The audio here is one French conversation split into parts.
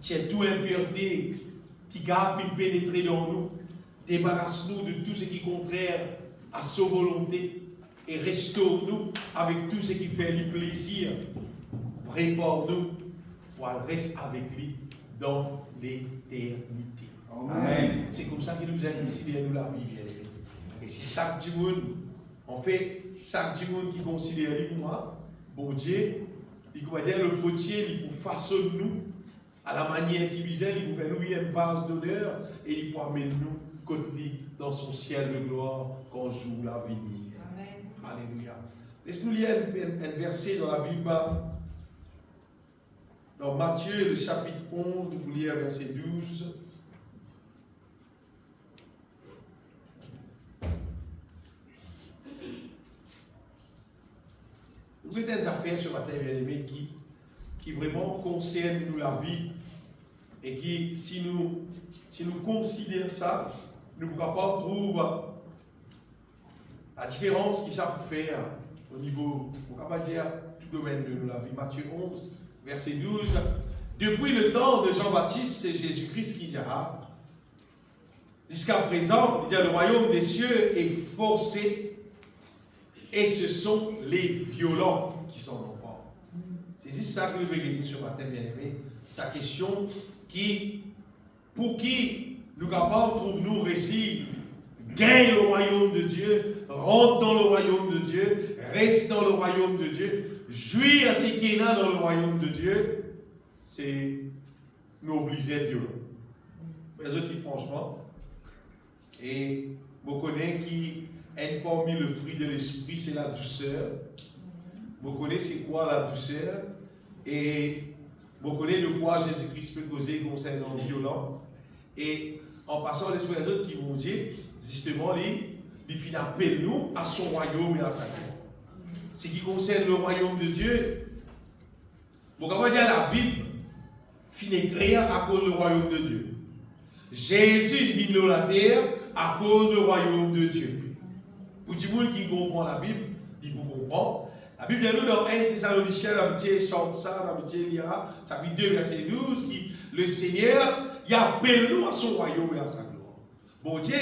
tiens toute impureté qui a fait pénétrer dans nous, débarrasse-nous de tout ce qui est contraire à sa volonté et restaure-nous avec tout ce qui fait lui plaisir. Prépare-nous pour le reste avec lui dans l'éternité. Amen. C'est comme ça qu'il nous a considéré nous la vie, bien aimé. Et si chaque dimanche, en fait, chaque dimanche qui considère lui pour moi, bon Dieu, il va dire le potier, il pour façonner nous à la manière qu'il visait, il pour faire nous une vase d'honneur et il pour amener nous côté dans son ciel de gloire quand joue la vie. Amen. Alléluia. Laisse-nous lire un verset dans la Bible. Dans Matthieu, le chapitre 11, nous lire verset 12. Nous avons des affaires ce matin, bien aimé, qui vraiment concernent nous la vie et qui, si nous considérons ça, nous sommes capables de trouver la différence qu'il ça peut faire au niveau, on va dire, du domaine de nous la vie. Matthieu 11, verset 12. Depuis le temps de Jean-Baptiste, c'est Jésus-Christ qui dira, jusqu'à présent, il dit, le royaume des cieux est forcé et ce sont les violents qui sont l'empereur. C'est juste ça que nous voulons dire ce matin, bien aimé. Sa question pour qui nous capables trouvons-nous récit, gagne le royaume de Dieu, rentre dans le royaume de Dieu, reste dans le royaume de Dieu, jouir à ce qui est là dans le royaume de Dieu, c'est nous obliger à être violents. Mais je dis franchement, et vous connaissez qui est parmi le fruit de l'esprit, c'est la douceur. Vous connaissez c'est quoi la douceur? Et vous connaissez de quoi Jésus-Christ peut causer concernant le violent. Et en passant l'esprit des autres qui vont dire, justement, il finit appel nous à son royaume et à sa gloire. Ce qui concerne le royaume de Dieu, vous pouvez dire la Bible finit créée à cause du royaume de Dieu. Jésus vient de la terre à cause du royaume de Dieu. Pour tout le monde qui comprend la Bible, il vous comprend. La Bible dit nous dans 1 Thessaloniciens, l'habitué chante ça, l'habitué lira, chapitre 2, verset 12, qui le Seigneur, il appelle nous à son royaume et à sa gloire. Bon Dieu,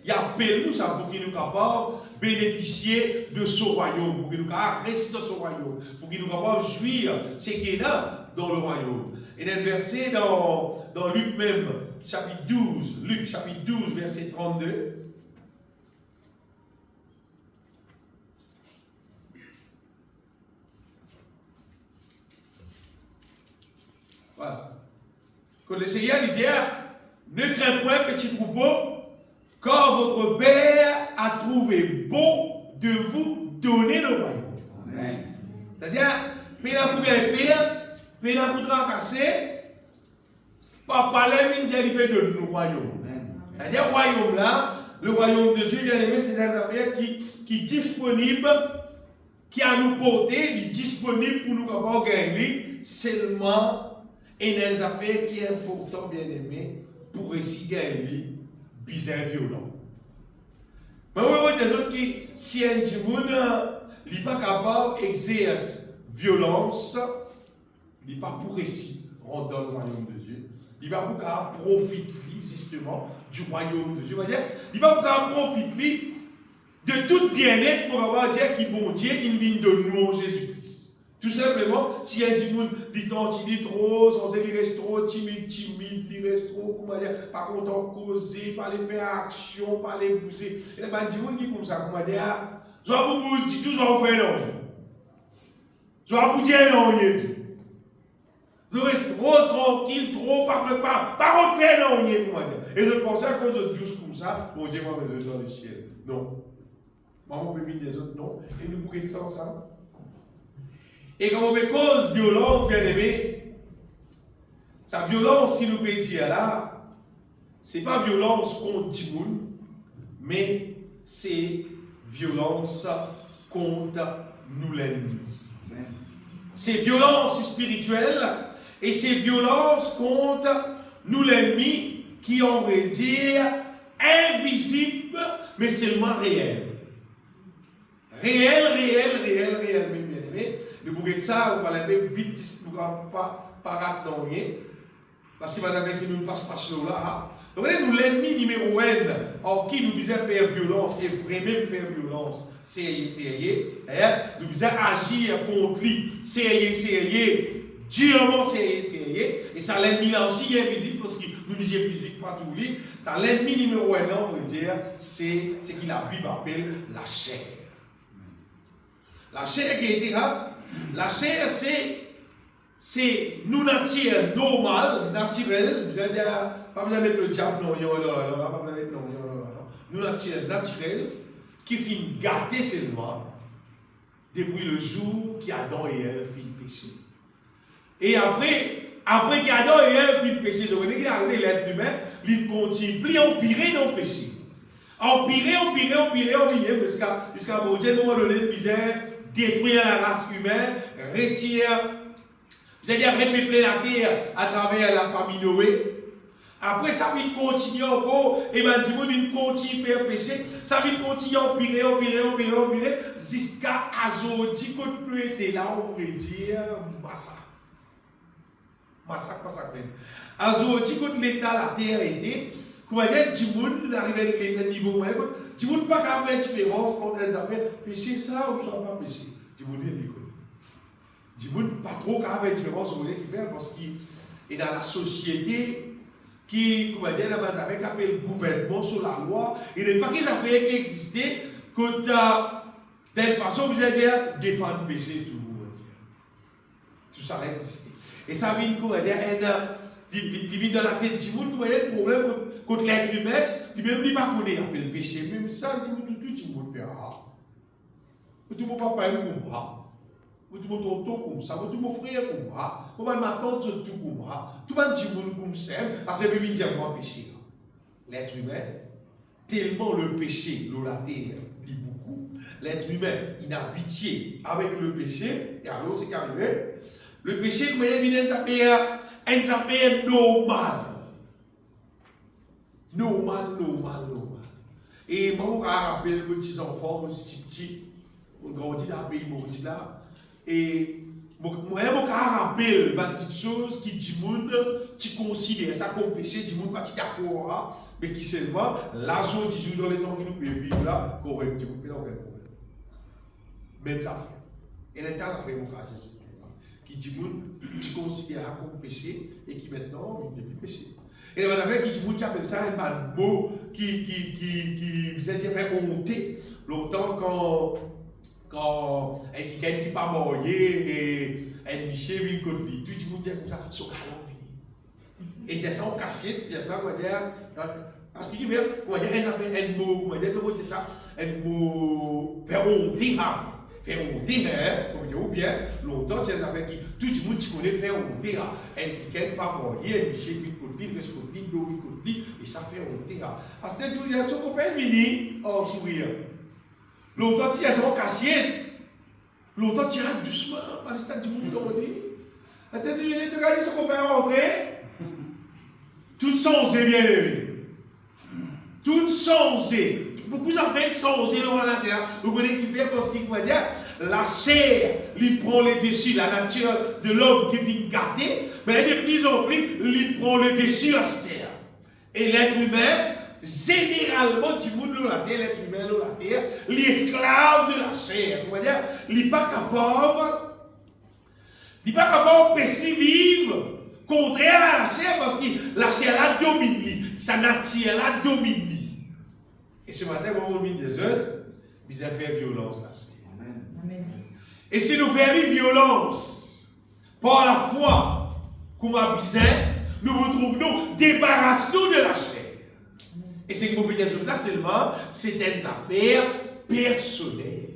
il appelle nous ça pour qu'il nous capable de bénéficier de son royaume, pour qu'il nous capable de rester dans son royaume, pour qu'il nous capable de jouir ce qui est là dans le royaume. Et dans le verset dans Luc même, chapitre 12, Luc chapitre 12, verset 32. Voilà. Quand le Seigneur lui dit, ne crains point, petit troupeau, car votre Père a trouvé bon de vous donner le royaume. Amen. C'est-à-dire, pénal pour gagner père, pénal pour tracasser, par parler, il dit de nous royaume. C'est-à-dire, le royaume là, le royaume de Dieu, bien aimé, c'est des affaires qui est disponible, qui a nous porté, qui est disponible pour nous capables de gagner seulement. Et des affaires qui est important, bien aimé, pour réussir à gagner, bizarre violent. Mais vous voyez des autres qui, si un monde n'est pas capable d'exercer violence, il n'est pas pour réussir rentrer dans le royaume de Dieu. Il n'est pas pour profiter justement du royaume de Dieu. Il n'est pas pour profiter de tout bien-être pour avoir dire qu'il bon Dieu, il vient de nous en Jésus-Christ. Tout simplement, si un dit trop, sans il reste trop timide, il reste trop, comment dire, pas content de causer, pas les faire action, pas les pousser. Et les gens qui comme ça, comment dire, je vais vous dire tout, je vais vous faire non. Je vais vous dire non, je reste trop tranquille, trop parfait, pas refaire non, comment dire. Et je pensais à cause de douce comme ça, pour dire, moi, je suis dans le ciel. Non. Maman peut venir des autres, non. Et nous pouvons être ensemble. Et quand on fait cause violence, bien aimé, sa violence qui nous peut dire là, ce n'est pas violence contre Timoun, mais c'est violence contre nous l'ennemi. C'est violence spirituelle et c'est violence contre nous l'ennemi qui, on va dire, invisible, mais seulement réel. Réel, même bien aimé. Le bouquet de ça, on va l'appeler vite, pour ne pas rater. Parce que madame qui nous passe par là. Donc nous l'ennemi numéro 1 en qui nous disait faire violence et vraiment faire violence. C'est nous disait agir contre lui. C'est durement c'est et ça l'ennemi là aussi est visible parce que nous disons physique pas tout lui. Ça l'ennemi numéro 1 on veut dire c'est ce que la Bible appelle la chair. La chair qui est là, la chair c'est nous nature normale, naturelle, pas besoin de mettre le diable non, pas besoin de mettre non, nous nature naturelle qui finit gâter seulement depuis le jour qu'Adam et Ève finissent péché. Et après qu'Adam et Ève finissent péché, je veux dire qu'il l'être humain, il continue à empirer dans le péché. Empirer, jusqu'à mon Dieu, nous donner une misère, détruire la race humaine, retirer. C'est-à-dire repeupler la terre à travers la famille Noé. Après, ça va continuer encore. Et bien, du monde, il continue à faire péché. Ça va continuer à empirer. Jusqu'à Azodi, quand nous étions là, on pourrait dire massacre. Massacre. Azodi, quand l'état, la terre était, comment dire, du monde, arrivé à niveau moyen, du monde pas qu'à faire différence entre les affaires, péché ça ou ça pas péché. Du monde, il est du monde pas trop qu'à faire différence sur les qui fait parce qu'il est dans la société qui, comment dire, avec le gouvernement sur la loi, il n'est pas qu'ils ont fait exister que d'une façon, vous allez dire, défendre le péché, tout le monde. Tout ça va exister. Et ça vient, comment dire, il vient dans la tête du monde, comment dire, le problème contre l'être humain, il ne peut pas connaître le péché, même ça, tout le monde fait. Tout le monde pas parler comme moi. Tout le monde comme ça, tout mon frère comme moi, tout ma tante tout comme moi, tout le monde comme ça, parce que je viens dire moi péché. L'être humain, tellement le péché, la terre, dit beaucoup, l'être humain, il a habitué avec le péché, et alors c'est qu'arrivé, le péché, comment il vient une affaire normale. Normal. Et moi, je me rappelle les petits enfants, moi, petit, on grandit dans le pays Maurice là. Et moi, je me rappelle des petites choses qui disent tu considères ça comme péché, tu ne pas d'accord, mais qui seulement, là, sur 10 jours dans les temps que nous pouvons vivre là, correct, tu ne peux pas avoir de problème. Même ça fait. Et l'état a fait mon frère Jésus. Qui dit tu considères ça comme péché et qui maintenant, il n'est plus péché. Et la affaire qui dit tu appelles ça un mot qui vous a fait honter longtemps quand quelqu'un qui n'est pas marié et un Michel vient contre lui, tout le monde dit comme ça, son galon fini. Et tu ça en cachette, tu ça, on va dire, parce qu'il dit, on va dire, un mot, on va dire, comment dire ça, un mot, faire honter, ou bien, longtemps, c'est une affaire qui, tout le monde connaît faire honter, un quelqu'un pas marié, un Michel vient contre lui, reste contre lui, Dory contre lui, et ça fait honter. À cette utilisation, on peut venir, oh, sourire. Longtemps, il y a son casier. Longtemps, tu iras doucement par le stade du monde donné. La tête du monde de regarder son copain rentrer. Tout songé, bien aimé. Tout songé. Beaucoup d'en fait songé dans la terre. Vous connaissez qui fait parce qu'il va dire la chair lui prend le dessus, la nature de l'homme qui vient gâter. Mais de plus en plus, lui prend le dessus à cette terre. Et l'être humain, généralement, du monde de la terre, l'être humain de la terre, l'esclave de la chair. C'est-à-dire, il n'est pas capable de pécher vivre contraire à la chair parce que la chair la domine, sa nature la domine. Et ce matin, on va des heures, ils ont fait violence la chair. Amen. Et si nous faisons violence par la foi, comme à Bizet, nous retrouvons, débarrassons-nous de la chair. Et c'est que vous pouvez dire là seulement, c'est des affaires personnelles.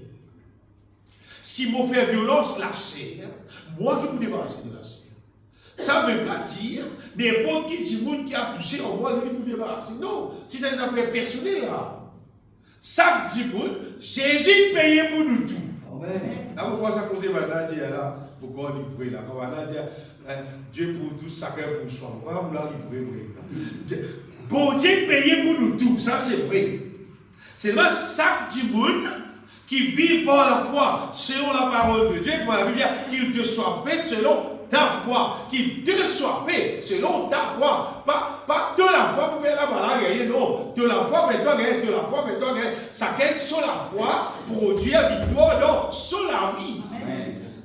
Si je fais violence la chair, moi qui vous débarrasser de la chair. Ça ne veut pas dire n'importe qui du monde qui a touché en moi, il vous débarrasser. Non, c'est des affaires personnelles là. Ça dit Jésus payait pour nous tout. Amen. Là, pourquoi ça cause maintenant dire là, pourquoi on livre là, quand on a dit Dieu pour tout, chacun pour soi. Pourquoi on l'a livré? Bon Dieu payait pour nous tout, ça c'est vrai. C'est là chaque monde qui vit par la foi selon la parole de Dieu, pour la Bible, qu'il te soit fait selon ta foi, qu'il te soit fait selon ta foi. Pas de la foi pour faire la bagarre, non. De la foi, fais-toi gagner, de la foi, fais-toi gagner. Ça gagne sur la foi, produire victoire, non, sur la vie.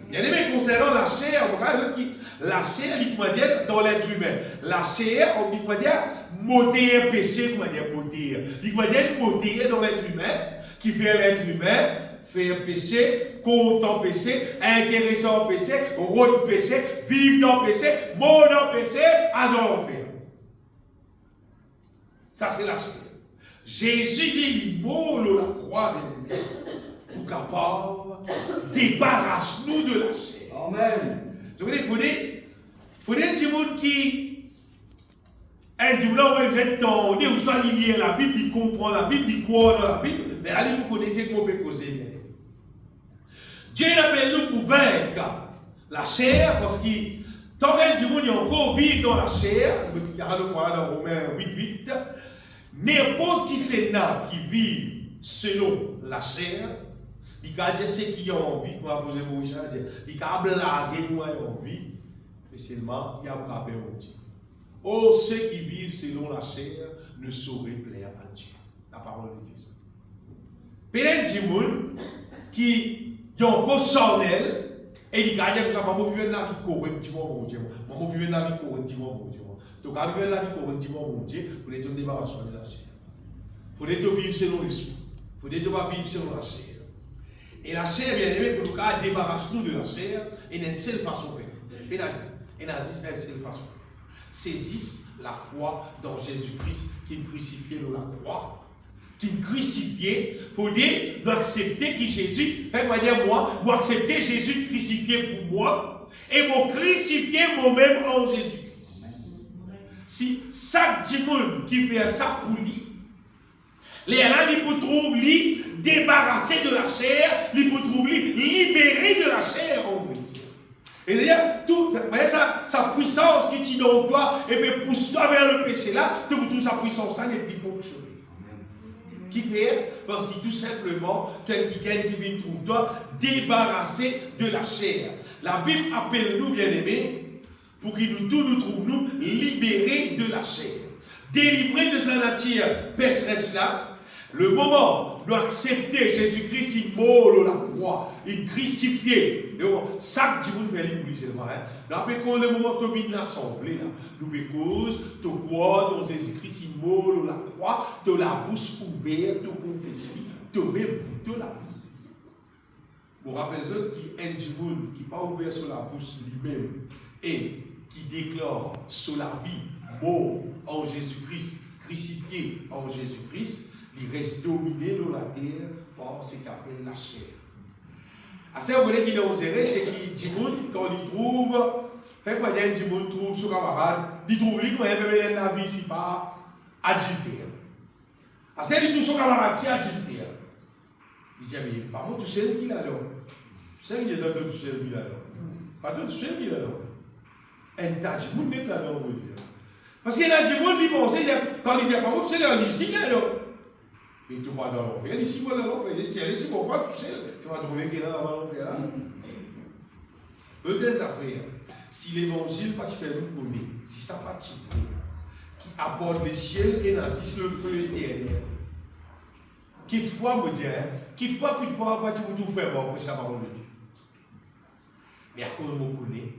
Bien aimé, concernant la chair, la chair, il peut dire dans l'être humain. La chair, on peut dire moteur péché, on peut dire moteur. Il peut dire moteur dans l'être humain, qui fait l'être humain, faire péché, content péché, intéressant péché, rôle péché, vivre dans péché, mort dans péché, aller en enfer. Ça, c'est la chair. Jésus dit, il mort la croix, bien aimé, pour capable débarrasse-nous de la chair. Amen. Il faut dire un petit monde qui un petit monde on va entendre ou soit lié à la Bible, il comprend la Bible, il croit dans la Bible, mais allez vous connaître comment on peut causer. Dieu appelle nous pour vaincre la chair parce que tant qu'un petit monde est encore vivre dans la chair, il y a le voir dans Romains 8:8, n'importe qui c'est là qui vit selon la chair. Il y a des gens qui ont envie, moi, poser mon chat, il y a blaguer, moi, envie, mais seulement, il y a un cabé au Dieu. Oh, ceux qui vivent selon la chair ne sauraient plaire à Dieu. La parole de Dieu. Peut-être des gens qui ont encore charnel, et ils disent que maman vivait la vie correctement, mon Dieu. Maman vivait la vie correctement, mon Dieu. Donc, à vivre la vie correctement, mon Dieu, vous êtes débarrassé de la chair. Vous êtes vivre selon l'esprit. Vous êtes vivre selon la chair. Et la chair, bien aimé, pour nous débarrasse-nous de la chair, et il y a une seule façon de faire. Il y a une seule façon de faire. Saisissent la foi dans Jésus-Christ qui est crucifié dans la croix. Qui est crucifié. Il faut dire, nous accepter que Jésus, faites-moi dire moi, vous acceptez Jésus crucifié pour moi, et vous crucifiez moi-même en Jésus-Christ. Si chaque dimanche qui fait ça pour lui, les gens qui vous trouvent lui débarrassé de la chair, ils vous trouvent lui libéré de la chair, on veut dire. Et d'ailleurs, toute sa puissance qui t'y donne toi, et puis pousse-toi vers le péché là, toute sa puissance, ça n'est plus fonctionner. Qui fait? Parce que tout simplement, quelqu'un qui vient trouver toi débarrassé de la chair. La Bible appelle nous, bien-aimés, pour que nous tous nous trouvions libérés de la chair. Délivrés de sa nature pécheresse là. Le moment de accepter Jésus-Christ, il mort la croix, il crucifié. Chaque dimanche, nous faisons l'oublier seulement. Après le moment où tu viens de l'assemblée, nous cause, tu crois dans Jésus-Christ, il mort la croix, tu as la bouche ouverte, tu confesses, tu veux de la vie. Vous rappelez les autres qui un dimanche qui n'est pas ouvert sur la bouche lui-même et qui déclare sur la vie, mort en Jésus-Christ, crucifié en Jésus-Christ. Il reste dominé dans la terre par ce qu'on appelle la chair. À ce moment-là, qui est osé, c'est qu'il dit quand il trouve, fait quoi dire, il trouve son camarade, il trouve lui, quand il peut la vie, c'est pas adultère. À ce moment-là, il trouve son camarade, c'est adultère. Il dit, mais par contre, tu sais qui là, alors. Tu sais qu'il y a d'autres, tu sais qui là, alors. Pas tout, tu sais qui là, alors. Un tas de monde n'est là, on veut dire. Parce qu'il y a des gens qui pensent, quand il dit, par contre, tu sais, là, ici, alors. Et tu vas dans l'enfer, ici, moi, dans l'enfer, ici, pourquoi tu sais, tu vas trouver qu'il est dans l'enfer là. Peut-être ça fait, si l'évangile, pas tu fais nous connaître, si ça pas tu fais, qui apporte le ciel et n'assiste le feu éternel. Quelquefois, me dire, quelquefois, pas tu peux tout faire bon pour ça, parole de Dieu. Mais à cause de me connaît,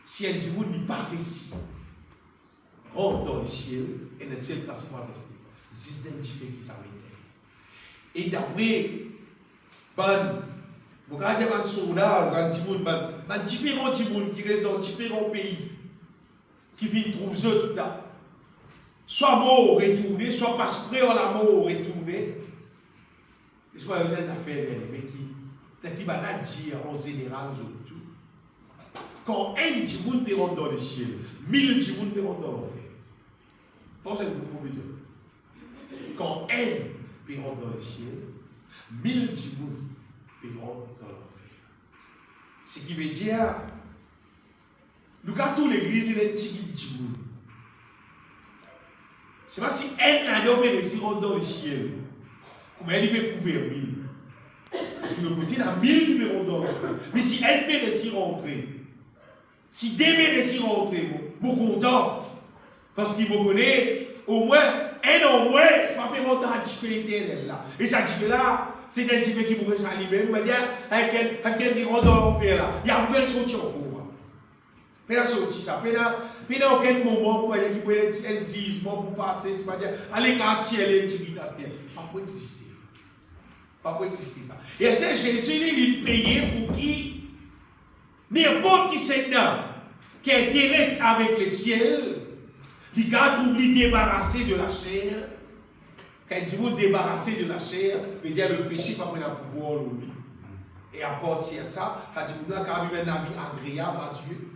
si un dimanche n'est pas réussi, rentre dans le ciel et ne sait pas ce qu'on va rester. C'est un différent qui s'arrête. Et d'après, vous regardez un sondage, différents gens qui restent dans différents pays, qui viennent trouver soit mort retourné, soit pas prêt à la mort retourné. Et soit des affaires, mais qui va dire en général, quand un gens peut rentrer dans le ciel, 1000 gens peut rentrer dans l'enfer. Pensez que vous pouvez dire. Quand un peut rentrer dans le ciel, 1000 gens peut rentrer dans l'enfer. Ce qui veut dire, nous avons toute l'église, il y a 10 gens. Je ne sais pas si un n'a pas réussi à rentrer dans le ciel. Comment il peut couvrir 1000? Parce que le côté, il y a 1000 qui peut rentrer dans l'enfer. Mais si un peut réussir à rentrer, Si déménagez rentrer, vous content. Parce qu'il vous connaît au moins un an moins, c'est pas vraiment dans la différence là. Et ça dit là, c'est un petit peu qui pourrait s'allumer. Il va dire, avec un qui rentre dans l'enfer là, il y a un sortir pour moi. Mais là, sorti ça. Mais là, aucun moment où il y a qui peut être un gisement pour passer, c'est pas dire, allez, quartier, les petits pas pour exister. Pas pour exister ça. Et c'est Jésus, il payé pour qui n'importe qui Seigneur qui intéresse avec le ciel, il garde pour lui débarrasser de la chair. Quand il dit vous débarrasser de la chair, veut dire le péché pas prendre un pouvoir sur lui. Et à partir de ça, il dit vous là quand vivre une vie agréable à Dieu.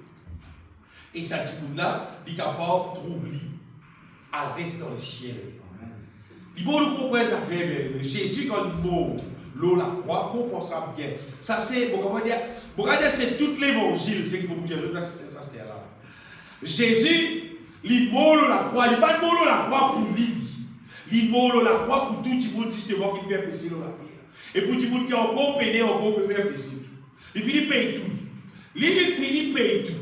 Et ça dit vous là, il est capable de trouver à rester dans le ciel. Il faut nous comprendre ça fait bien. Jésus quand il mort, l'eau la croix, comprend ça bien. Ça c'est, c'est tout l'évangile, c'est que vous dire ça c'était là. Jésus, il mort la croix, il n'est pas mort la croix pour lui. Il mort la croix pour tout le monde justement qui fait pécher dans la terre. Et pour tout le monde qui a encore peiné, encore peut faire pécher tout. Il finit payer tout. Il finit payer tout.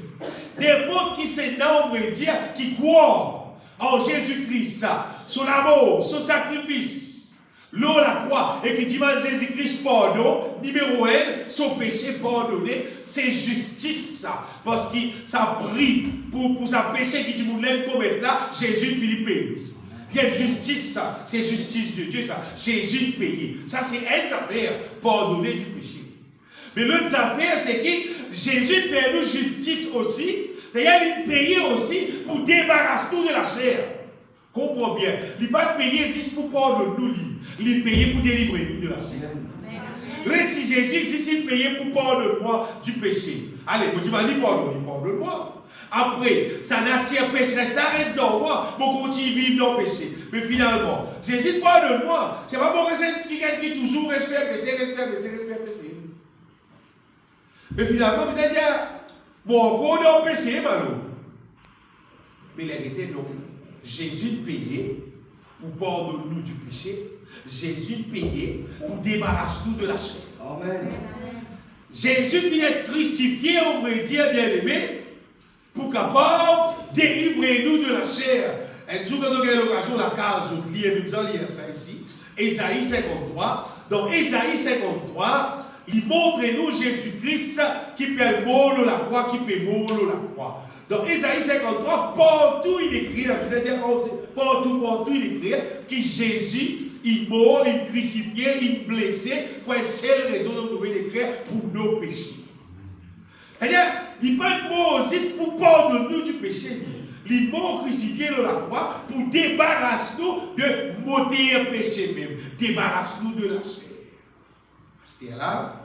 N'importe qui c'est là, on veut dire, qui croit en Jésus-Christ, son amour, son sacrifice, l'eau la croix, et qui demande Jésus-Christ pardon, numéro 1, son péché pardonné, c'est justice, ça. Parce que ça prie pour sa péché qui dit vous l'aime commettre là, Jésus Philippe paye. Il y a justice, ça, c'est justice de Dieu, ça. Jésus payé. Ça, c'est une affaire, pardonner du péché. Mais l'autre affaire, c'est que Jésus fait nous justice aussi. D'ailleurs, il paye aussi pour débarrasser nous de la chair. Comprends bien. Il n'est pas payé juste pour pardonner nous. Il est payé pour délivrer nous de la chair. Mais si Jésus, si il payé pour pardonner-moi du péché. Allez, vous dites, pardonne-moi. Après, ça n'attire péché, ça reste dans moi, pour continuer à vivre dans le péché. Mais finalement, Jésus pardonne-moi. C'est pas pour que c'est quelqu'un qui toujours respecte péché. Mais finalement, vous allez dire, bon, encore dans le péché, malheureusement. Mais la vérité, non. Jésus payé pour pardonner nous du péché. Jésus payé pour débarrasser nous de la chair. Amen. Jésus vient être crucifié, on va dire, bien aimé, pour capable délivrer nous de la chair. Et nous, quand on a l'occasion, la case, nous allons lire ça ici. Ésaïe 53. Dans Ésaïe 53, il montre nous Jésus-Christ qui peut mourir la croix, qui peut mourir la croix. Dans Ésaïe 53, partout il écrit, vous allez dire, partout il écrit que Jésus, il mort, il crucifié, il blessé, pour une seule raison dont nous pouvons l'écrire, pour nos péchés. C'est-à-dire, il n'est pas mort juste pour pardonner nous du péché. Il est mort crucifié dans la croix pour débarrasser nous de maudire péché même. Débarrasse nous de la chair. C'est là.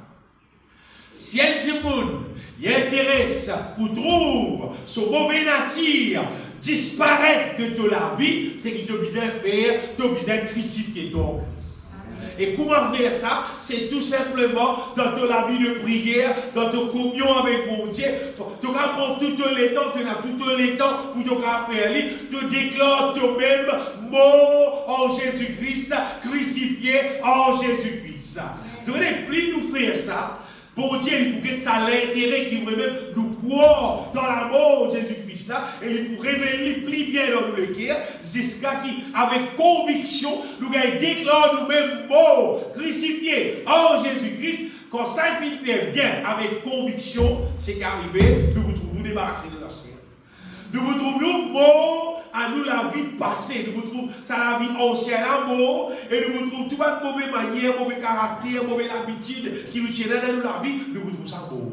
Si un petit monde y intéresse ou trouve son mauvais nature disparaître de la vie, c'est qu'il te besoin faire, tu as besoin de crucifier ton Christ. Et comment faire ça? C'est tout simplement dans la vie de prière, dans ta communion avec mon Dieu. Tu vas prendre tout le temps, tu as tout le temps pour te faire lire. Tu déclares toi-même mort en Jésus-Christ, crucifié en Jésus-Christ. Tu veux dire, plus nous faire ça, bon Dieu, il pourrait ça l'intérêt qui veut même nous croire dans la mort de Jésus-Christ là, et il pour révéler plus bien dans le cœur, jusqu'à qui, avec conviction, nous déclarons nous-mêmes morts, crucifiés en Jésus-Christ. Quand ça finit faire bien avec conviction, c'est qu'arrivé, nous vous trouvons débarrassés de la chair. Nous vous trouvons morts à nous la vie passée. Nous vous trouvons ça la vie ancienne à mort. Et nous vous trouvons tout pas de mauvaise manière, mauvais caractère, mauvaise habitude qui nous tiennent dans nous la vie. Nous vous trouvons ça mort.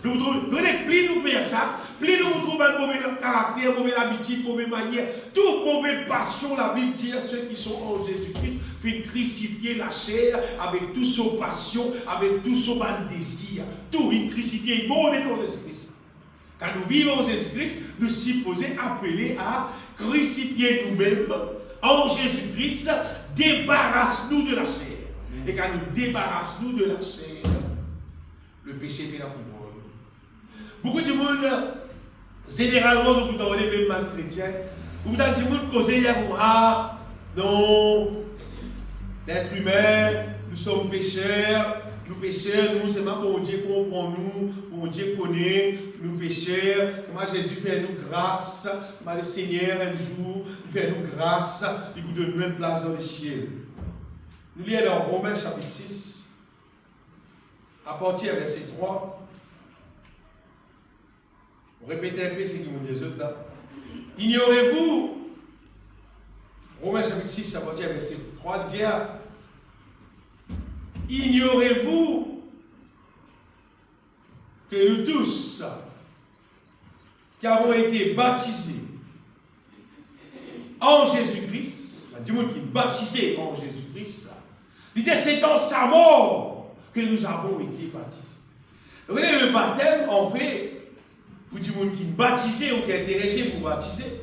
Nous vous trouvons, plus nous faisons ça, plus nous vous trouvons de mauvais caractère, mauvaise habitude, mauvaise manière, toute mauvaise passion. La Bible dit à ceux qui sont en Jésus-Christ, fait crucifier la chair avec toute son passion, avec tout son désir. Tout, il crucifié, il mort dans Jésus-Christ. Quand nous vivons en Jésus-Christ, nous supposons appeler à crucifier nous-mêmes en Jésus-Christ, débarrasse-nous de la chair. Et quand nous débarrassons de la chair, le péché est là pour nous. Beaucoup de monde, généralement, vous vous donnez même mal chrétien, vous vous donnez monde causer non, l'être humain, nous sommes pécheurs, nous pécheurs, nous, c'est moi, bon Dieu comprend nous, bon Dieu connaît, nous pécheurs, c'est moi, Jésus fait nous grâce, moi, le Seigneur, un jour, il fait nous grâce, il vous donne une place dans les cieux. Nous lisons dans Romains chapitre 6, à partir du verset 3. Répétez un peu ce que vous dites là. Ignorez-vous, Romains chapitre 6, à partir du verset 3, il dit, ignorez-vous que nous tous, qui avons été baptisés en Jésus-Christ, du monde qui est baptisé en Jésus-Christ, il dit, c'est dans sa mort que nous avons été baptisés. Vous voyez, le baptême, en fait, pour du monde qui est baptisé ou qui est intéressé pour baptiser,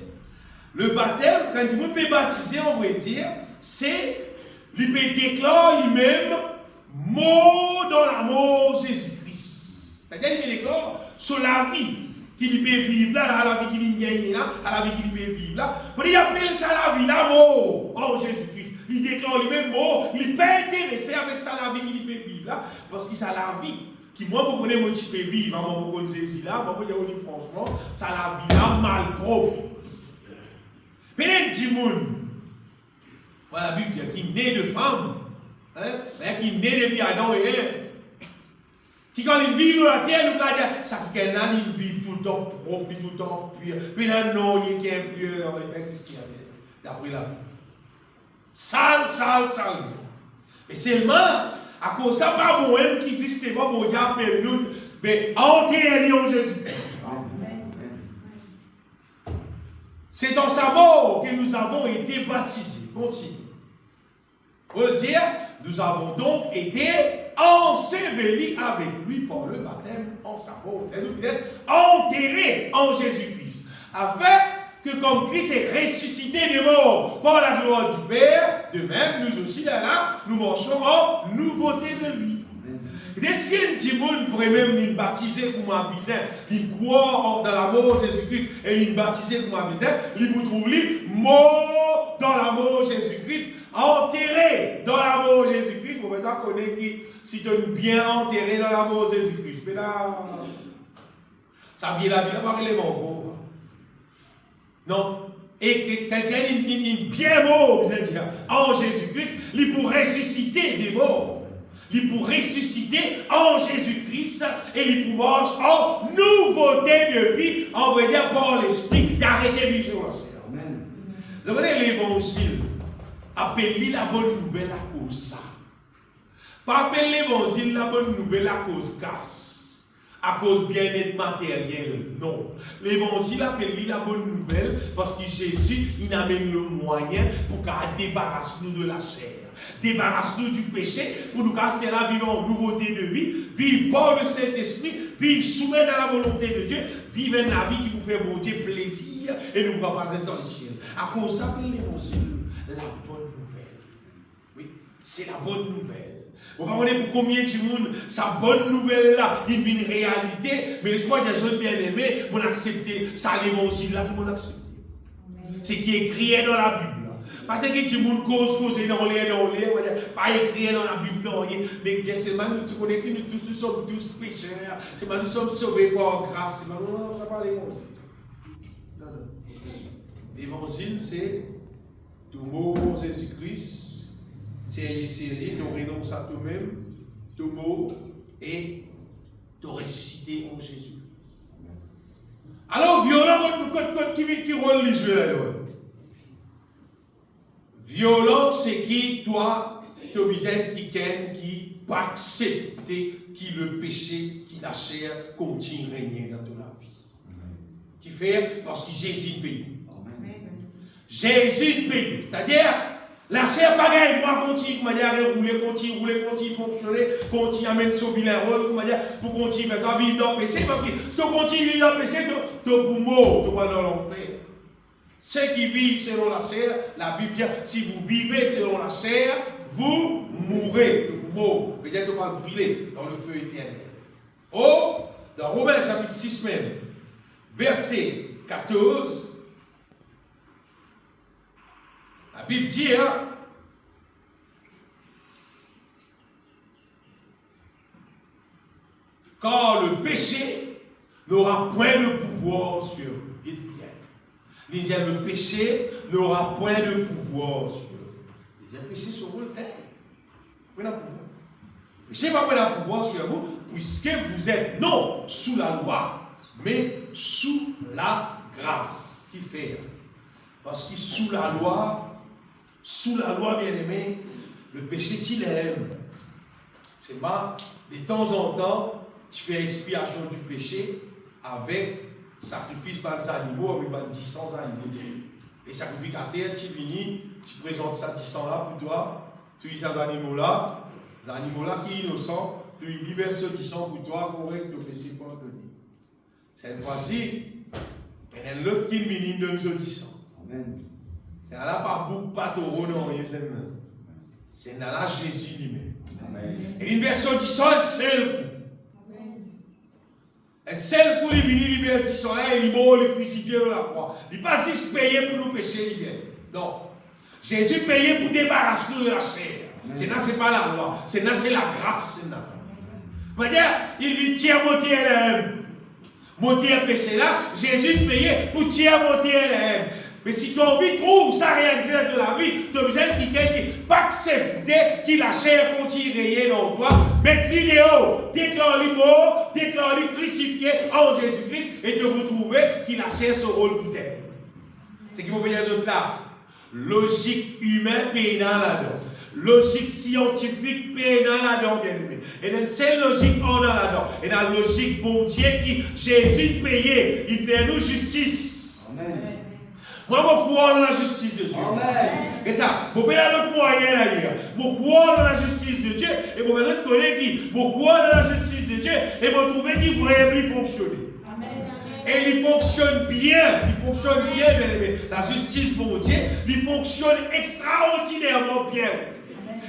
le baptême, quand du monde peut baptiser, on va dire, c'est, il peut déclarer lui-même mort dans la mort Jésus-Christ. C'est-à-dire qu'il déclare sur la vie qu'il peut vivre là, à la vie qu'il gagne là, à la vie qu'il peut vivre là. Il appelle ça la vie, la mort en Jésus-Christ. Il déclare lui-même mort, il peut intéresser avec ça la vie qu'il peut vivre là, parce que ça la vie. Qui moi, vous connaissez, moi, je peux vivre, moi, vous connaissez là, moi, je vous dis franchement, ça la vie là, mal trop. Peut-être 10 monde, voilà, la Bible dit qu'il est né de femme, hein, mais qui est né depuis Adam et Ève. Qui quand ils vivent dans la terre, nous allons dire, ça fait qu'un an, ils vivent tout le temps propre, tout le temps pur. Puis là, non, il y a un pur, il n'y a pas ce qu'il y a d'après la Bible. Sale, sale, sale. Et seulement, à cause de ça, pas bon, qui dit, c'était pas bon Dieu, appelle-nous, mais enterrez en Jésus-Christ. C'est dans sa mort que nous avons été baptisés. Continue. Pour le dire, nous avons donc été ensevelis avec lui par le baptême en sa mort. Et nous sommes enterrés en Jésus-Christ. Afin que comme Christ est ressuscité des morts par la gloire du Père, de même, nous aussi, là, nous marchons en nouveauté de vie. Et si un petit monde vraiment nous baptiser comme un bizarre, qui croit dans la mort de Jésus-Christ et nous baptiser comme un bizarre, il vous trouve mort dans la mort de Jésus-Christ, enterré dans la mort de Jésus-Christ. Vous pouvez connaître qui, si tu es bien enterré dans la mort de Jésus-Christ, mais là, ça vient la vie, pas les morts. Non. Et quelqu'un est bien mort, en Jésus-Christ, il pourrait ressusciter des morts. Il pourrait ressusciter en Jésus-Christ et il pourrait marcher en nouveauté de vie, on va dire par l'esprit, d'arrêter de vivre sur la chair. Vous voyez l'évangile, appelez la bonne nouvelle à cause ça. Pas appeler l'évangile la bonne nouvelle à cause casse, à cause bien-être matériel. Non. L'évangile appelle la bonne nouvelle parce que Jésus, il amène le moyen pour qu'on débarrasse nous de la chair. Débarrasse-nous du péché pour nous rester là, vivre en nouveauté de vie, vivre par le Saint-Esprit, vivre soumis à la volonté de Dieu, vivre une vie qui vous fait bon Dieu plaisir et nous ne pouvons pas rester dans le ciel. À cause ça, l'évangile, la bonne nouvelle. Oui, c'est la bonne nouvelle. Vous comprenez pour combien de monde, sa bonne nouvelle là, il vient une réalité, mais laisse-moi dire, je bien aimé, on accepte ça, l'évangile là, tout le monde accepte. C'est qui est écrit dans la Bible. Parce que tout le monde cause dans les, pas écrit dans la Bible, non, mais tu connais que nous sommes tous pécheurs, nous sommes sauvés par grâce, non, ça parle l'évangile. Non, non. L'évangile, c'est tout mot en Jésus-Christ, c'est nous renonce à toi-même, tout mot, et te ressusciter en Jésus-Christ. Alors, violent, qui rôle les jeux alors? Violent, c'est qui, toi, tu as besoin de quelqu'un qui peut accepter que le péché, qui la chair, continue à régner dans ta vie. Qui fait parce que Jésus paye. Jésus paye. C'est-à-dire, la chair, pareil, moi, continue, rouler, fonctionner, continue à mettre sauver les rôles, pour continuer à vivre dans le péché, parce que si tu continues à vivre dans le péché, tu es pour mort, tu vas dans l'enfer. Ceux qui vivent selon la chair, la Bible dit, si vous vivez selon la chair, vous mourrez. Peut-être qu'on va le brûler dans le feu éternel. Oh, dans Romains chapitre 6 même, verset 14, la Bible dit, car le péché n'aura point de pouvoir sur vous. Dites bien. Il dit le péché n'aura point de pouvoir sur vous. Il dit le péché sur vous, le terre. Le péché n'a pas de pouvoir sur vous, puisque vous êtes non sous la loi, mais sous la grâce. Qui fait? Parce que sous la loi, bien aimé, le péché tu l'aimes. C'est pas de temps en temps, tu fais expiation du péché avec sacrifice par les animaux, avec 10 animaux. Les sacrificateurs, tu finis, tu présentes ça 10 là pour toi, tu dis ces animaux-là qui sont innocents, tu libères ce 10 pour toi, correct, le péché pardonné. Cette fois-ci, il y a l'autre qui minime de ce 10 Amen. C'est là pas beaucoup, pas trop, non, c'est là Jésus lui-même. Et une version 10 est seule. Et celle pour les bénis libérer 10 là, il est mort, le crucifié de la croix. Il n'est pas juste payé pour nous pécher libérer. Non. Jésus payé pour débarrasser nous de la chair. C'est là, c'est pas la loi. C'est là, c'est la grâce. C'est-à-dire, il dit tiens, monter monter péché là, Jésus payé pour tiens, monter LM. Mais si ton vie trouve sa réalité de la vie, tu as besoin de quelqu'un qui n'a pas accepté que la chair continue de régner dans toi, mettre l'idéal, déclare-le mort, déclare-le crucifié en Jésus-Christ et te retrouver que la chair se rôle pour terre. C'est qu'il faut payer les autres là. Logique humaine, paye dans là-dedans. Logique scientifique, paye dans là-dedans, bien aimé. Et dans cette logique, on a là-dedans. Et dans la logique, bon Dieu, qui Jésus payé, il fait nous justice. Amen. Moi, je crois dans la justice de Dieu. Amen. Et ça, je vais dans l'autre moyen là-dedans. Je crois dans la justice de Dieu. Et je vais connaître qui. Je crois dans la justice de Dieu. Et je vais trouver qui vraiment fonctionne. Et il fonctionne bien. Il fonctionne bien, bien aimé. La justice, bon Dieu, il fonctionne extraordinairement bien.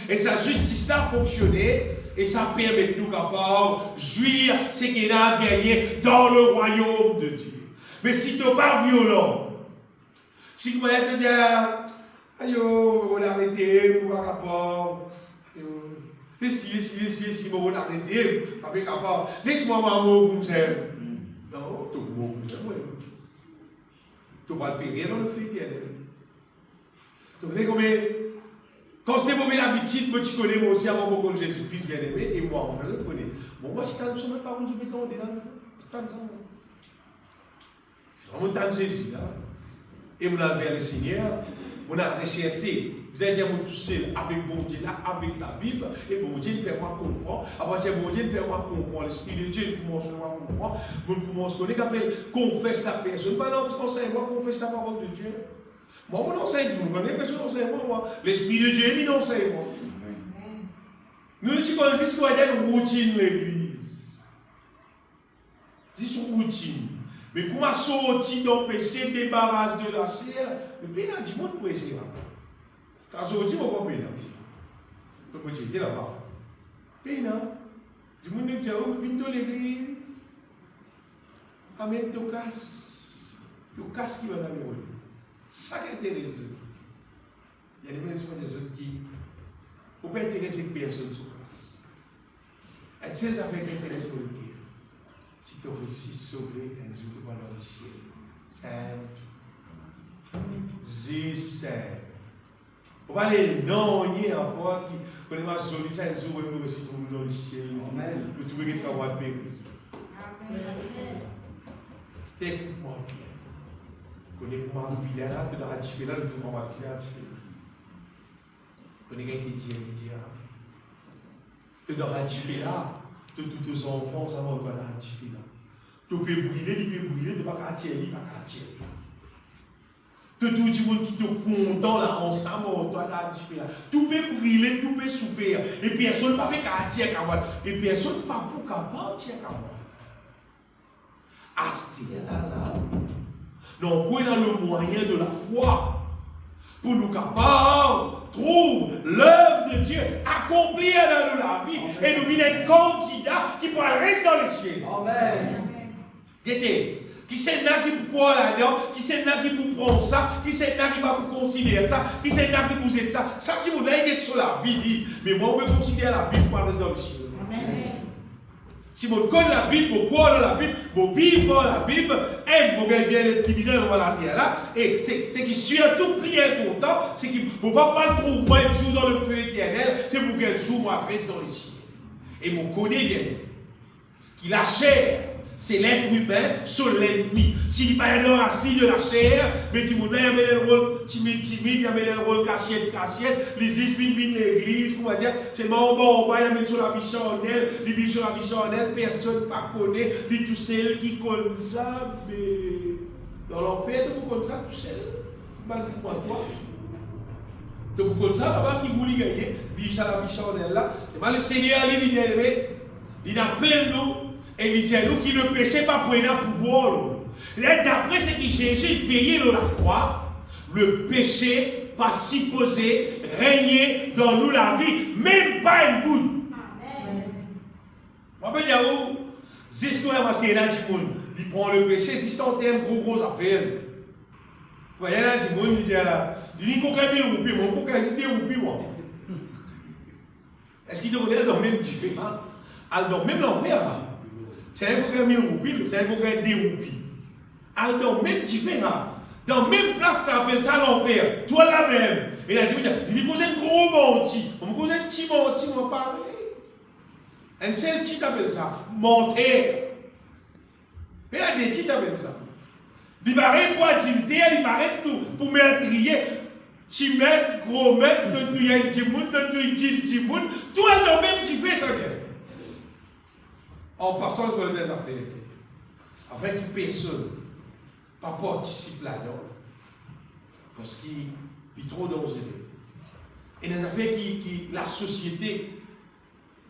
Et sa justice a fonctionné. Et ça permet de nous capables de jouir ce qu'il a gagné dans le royaume de Dieu. Mais si tu n'es pas violent, si vous voyez te dire, aïe, on va arrêter, on va rapport, si, on va arrêter, avec rapport, laisse-moi un mot comme ça. Non, tu vas comme ça, tu vas le payer dans le frigidaire. Tu connais combien? Quand c'est mauvais l'habitude, moi tu connais moi aussi avant mon compte Jésus-Christ bien aimé, et moi, on le connaît. Bon, moi, je t'en soumets pas, je vais t'en dire, c'est vraiment tant de Jésus, là. Et on a vers le Seigneur, on a recherché, vous allez dire, tout seul avec bon Dieu, là, avec la Bible, et bon Dieu, fait moi comprendre. À partir de bon Dieu, fait moi comprendre. L'Esprit de Dieu, il commence à comprendre. On commence à connaître, après, confesse la personne. Pas non, enseigne-moi, confesse la parole de Dieu. Moi, on enseigne, vous connaissez, personne enseigne moi. L'Esprit de Dieu, il enseigne moi. Nous disons qu'on dit qu'on a une routine l'église. C'est une routine. Mais comment sortir d'un péché, débarrasse de la chair? Le pays n'a dit mon péché. Quand sortir, on va payer. Le péché, qui est là-bas? Pays n'a. Du monde qui vient de l'église. Amen, tu casses. Tu casses qui va dans le monde. Ça qui intéresse. Il y a des autres qui ne peuvent pas intéresser personne sur place. Et ces affaires qui intéressent pour le dire. Si tu as réussi à sauver un jour, tu vas dans le ciel. C'est on va aller non, il y a un point qui connaît ma solution, un jour, on va réussir à trouver dans le ciel. Amen. Vous trouvez qu'il y a un peu de c'était pour moi bien. Connais pour ma vie là, tu dois ratifier là, tu dois ratifier là. Connais quelqu'un qui dit, tu dois ratifier là. De tous tes enfants, ça va pas ratifier là. Tu peux brûler, tu ne peux pas ratifier, tu ne peux pas ratifier. De tout le monde qui te content là, ensemble, on doit ratifier là. Tout peut brûler, tout peut souffrir. Et personne ne peut pas ratifier comme moi. Et personne ne peut pas ratifier comme moi. À ce là, nous prenons dans le moyen de la foi pour nous capables trouve l'œuvre de Dieu accomplie dans la vie. Amen. Et nous venons candidats qui pourraient rester dans le ciel. Amen. Regardez, qui c'est là qui peut croire là-dedans, qui c'est là qui peut prendre ça, qui c'est là qui va considérer ça, qui c'est là qui peut aider ça. Chaque monde là, il est sur la vie, mais moi, on peut considérer la Bible pour rester dans le ciel. Amen. Si vous connaissez la Bible, vous croyez dans la Bible, vous vivez dans la Bible, et vous gagnez bien être qui vient dans la terre là, et c'est qui surtout plus important, c'est qu'il ne faut pas prendre trop moins de jours dans le feu éternel, c'est pour quel jour moi reste dans les cieux. Et vous connaissez bien qu'il la chair, c'est l'être humain sur l'ennemi. S'il n'y a pas de racine de la chair, mais tu me dis, il y a le rôle timide, il y a le rôle cachette, les esprits viennent de l'église, on va dire, c'est bon, il y a sur la vie charnelle, les vivent sur la vie charnelle, personne ne connaît, dit tout seul qui connaît ça, mais dans l'enfer, tu connais ça tout seul, malgré toi. Tu connais ça là-bas qui voulait gagner, vivre sur la vie charnelle là. C'est mal le Seigneur, il appelle nous. Et il dit à nous que le péché n'est pas pour un pouvoir. D'après ce que Jésus payait dans la croix, le péché pas supposé régner dans nous la vie, même pas une goutte. Je peux dire où, c'est ce parce qu'il y a des gens qui prennent le péché, ils sont un gros affaire. Il y a des gens qui disent, il dit qu'aucun 1000 roupies, mais aucun 10 roupies, moi. Est-ce qu'il devrait être dans le même différent? Alors, même l'enfer, c'est un peu 1000 roupies, c'est un peu 10 roupies. Alors, même différent. Dans la même place, ça appelle ça l'enfer. Toi la même. Et là, il dit, vous êtes gros menti. Vous êtes petit menti, on va parler. Un seul petit appelle ça. Menteur. Mais il y a des petits appellent ça. Il paraît pour adulter, il paraît pour meurtrier. Tu mets, gros mec, tu as un petit monde, tu as 10 petits monde. Toi, le même, tu fais ça bien. En passant sur des affaires, afin que personne ne participe là-dedans, parce qu'il est trop dangereux. Et des affaires qui la société,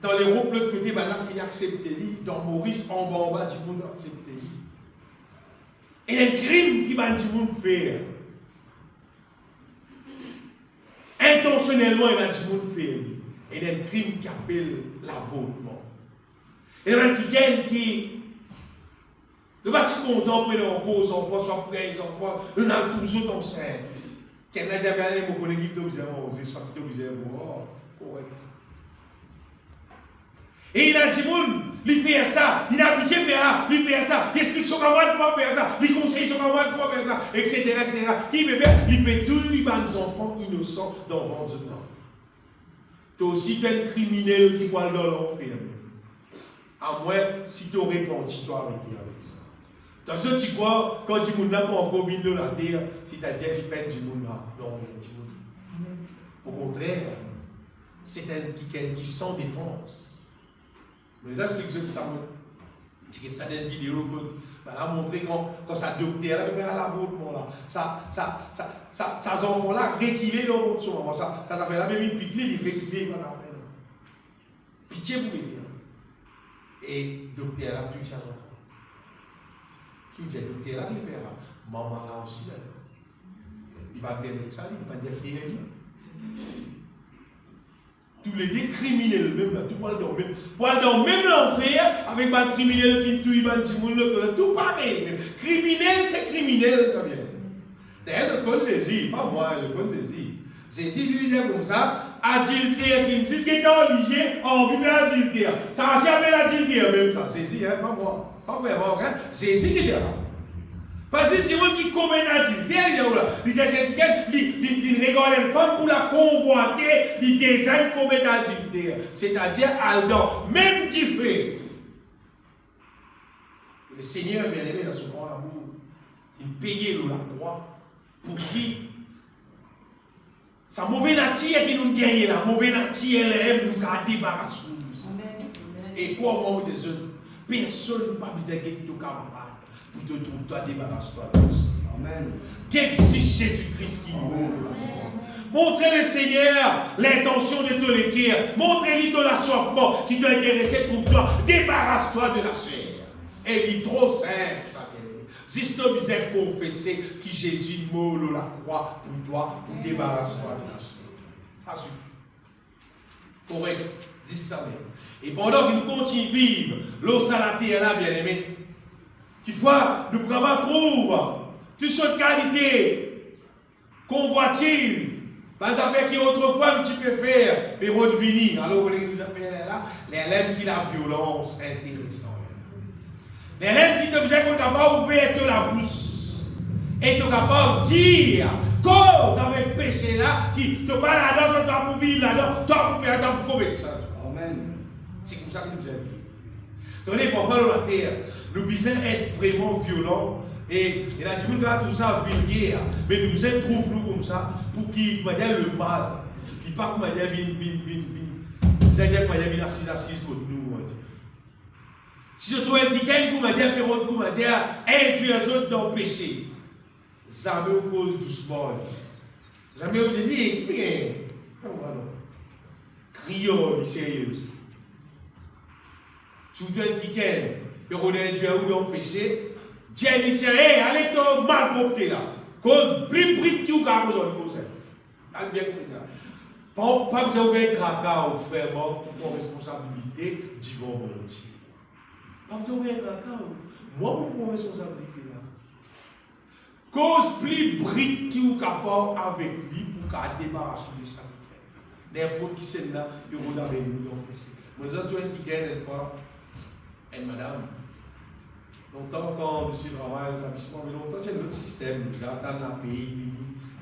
dans l'Europe, l'autre côté, ben là, il accepte lui, dans Maurice, en bas, du monde accepte lui. Et les crimes qui va du monde faire, intentionnellement, il va du monde faire, et les crimes qui appellent l'avortement. Et il y a quelqu'un qui ne va pas être content pour les cause, on va soit prêt, on va, on a toujours ton sein. Quelqu'un qui a bien aimé mon équipe de bizarre, c'est soit qui te bizarre, correct. Et il a dit, il fait ça, il a habitué à faire ça, il fait ça, il explique son camarade comment faire ça, il conseille son camarade comment faire ça, etc. Qui peut faire? Il peut tout, il va des enfants innocents dans le ventre de temps. Tu es aussi un criminel qui va dans l'enfer. À moins si tu aurais repenti, tu as arrêté avec ça. Dans ce tu crois, quand tu n'as pas encore vu de la terre, c'est-à-dire qu'il peine du monde là. Non, du monde. Au contraire, c'est quelqu'un qui sans défense. Je vous explique ça. C'est ça dans une vidéo que a montré quand ça docteur là, vers la vôtre là. Ça enfants là réquilé dans votre moment. Ça fait la même une piquée, il réquilé par la peine. Pitié pour lui. Et docteur là, tout ça enfant. Qui me dit docteur là, il fait maman là aussi là. Il va permettre ça, il va dire frère. Tous les deux criminels, même là, tout dans même l'enfer, avec un criminel qui tue, tout pareil. Criminel, c'est criminel, ça vient. D'ailleurs, je connais Jésus, pas moi, je connais Jésus. Jésus lui dit comme ça, adultère, qui me dit qu'il est obligé, on vit adultère. Ça va s'appeler adultère, même ça. Jésus, hein, pas moi, pas vraiment, hein. Jésus qui dit ça. Parce que c'est quelqu'un qui commet l'adultère, il regarde une femme pour la convoiter, il désigne commettre l'adultère. C'est-à-dire, Adam, même du fait. Le Seigneur, bien aimé, dans son grand amour, il payait la croix pour qui sa mauvaise nature qui nous gagne, la mauvaise nature, elle aime nous a débarrassé. Et quoi, moi, des jeunes, personne n'a pas besoin de ton camarade. Pour te trouver, toi, débarrasse-toi. Amen. Qu'est-ce que c'est Jésus-Christ qui mourut? Montrez le Seigneur l'intention de te l'écrire. Montrez-lui ton assoiffement qui doit intéresser pour toi. Débarrasse-toi de la chair. Elle est trop simple, ça vient. Juste besoin de confesser que Jésus mourut la croix pour toi, pour débarrasse-toi de la chair. Ça suffit. Correct. C'est ça même. Et pendant que nous continuons de vivre, l'eau à la terre là, bien aimé. Toutefois, nous pouvons trouver toutes sortes de qualités, convoitises, Pas avec qui autrefois tu peux faire, mais revenir. Alors, vous voulez nous faire là, les lèvres qui la violence intéressante. Les lèvres qui te disent qu'on est capable d'ouvrir la bouche. Et tu es capable de dire, cause avec péché là, qui te parle là-dedans, tu as pour vivre là-dedans, tu as pour faire là-dedans pour commettre ça. Amen. C'est comme ça que nous avons vu. Tenez, pour faire la terre, nous besoin être vraiment violents. Et la Timoun a tout ça vulgaire, mais nous trouve nous comme ça pour qu'il y ait le mal. Il pas comme dire vin assise contre nous. Si je trouve quelqu'un comme dire période comme dire induire les autres dans le péché. Ça me cause doucement. Ça me dit crions sérieuse. Si vous êtes quelqu'un période induire ou dans le péché. Dieu dit, c'est allez ton mal propre là. Cause plus brille qui vous a besoin de ça. Allez bien comprendre. Pas besoin de tracas ou frère mort pour responsabilité divine volonté. Pas besoin de tracas. Moi, mon responsabilité là. Cause plus brille qui vous capable avec lui pour qu'à débarrasser de ça. N'importe qui c'est là, il vous avec nous. Moi, je dois qui gagne une fois. Et madame. Longtemps, quand je suis travaillé à l'établissement, mais longtemps, j'ai un autre système. J'attends la pays,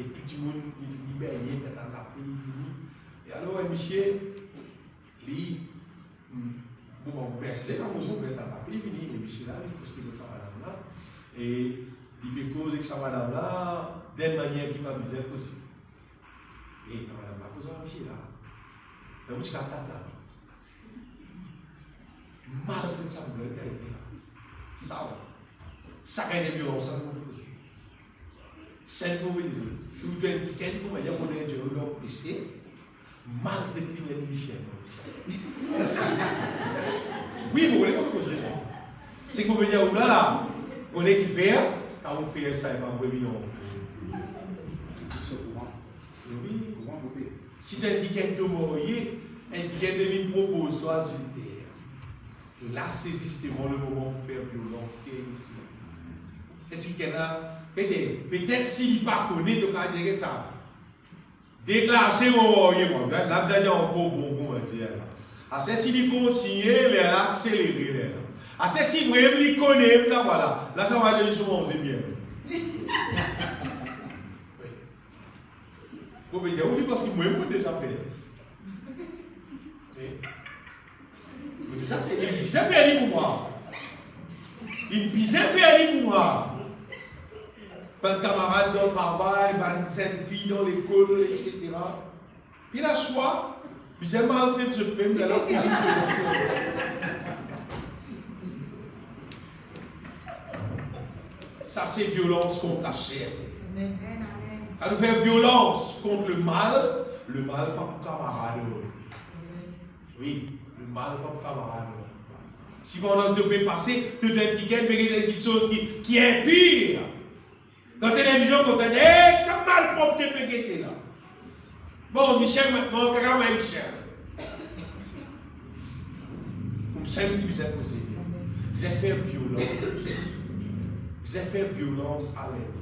et puis tout le monde libéré, dans la pays. Et alors, monsieur, lui, bon, c'est comme vous êtes dans la pays, et monsieur là, il pose que ça madame là, et il peut causer que ça madame là, d'une manière qui va bizarre aussi. Et ça madame là, pose un monsieur là. Mais vous dites qu'à table là. Malgré ça, vous l'avez là. Ça crée des violences. C'est mauvais. Je vous dis quelqu'un pour dire qu'on est de l'homme péché, malgré que nous sommes lichés. Oui, vous voulez pas poser. C'est que vous pouvez dire, oh là là, on est qui fait, quand on fait ça, il va vous dire. Oui, si tu as dit quelqu'un qui est un quelqu'un qui propose toi adultère. Là, c'est justement le moment pour faire violence. C'est ce qu'il y a. Peut-être s'il ne pas connaît, tu vas dire ça. Déclencher mon moment. Là, déjà, encore bon. C'est s'il continue, il a accéléré. C'est si vraiment il connaît, là, voilà. Là, ça va devenir souvent, c'est bien. Vous pouvez dire, oui, parce qu'il m'a écouté ça fait. Il bisait faire pour moi. Il bisait faire pour moi. Pas de camarades dans le travail, pas de cette fille dans l'école, etc. Puis la choix, il s'est maltraité de ce même de la Ça, c'est violence contre ta chair. Elle nous fait violence contre le mal pas pour camarade. Oui. Le mal comme camarade. Si pendant te peut passer, tu dois être quelque chose qui est pire. Dans la télévision, quand tu dis, hey, ça mal propre, tu peux guetter là. Bon, Michel, maintenant, on va Michel. Comme ça, vous avez posé. Vous avez fait violence. Vous avez fait violence à l'aide.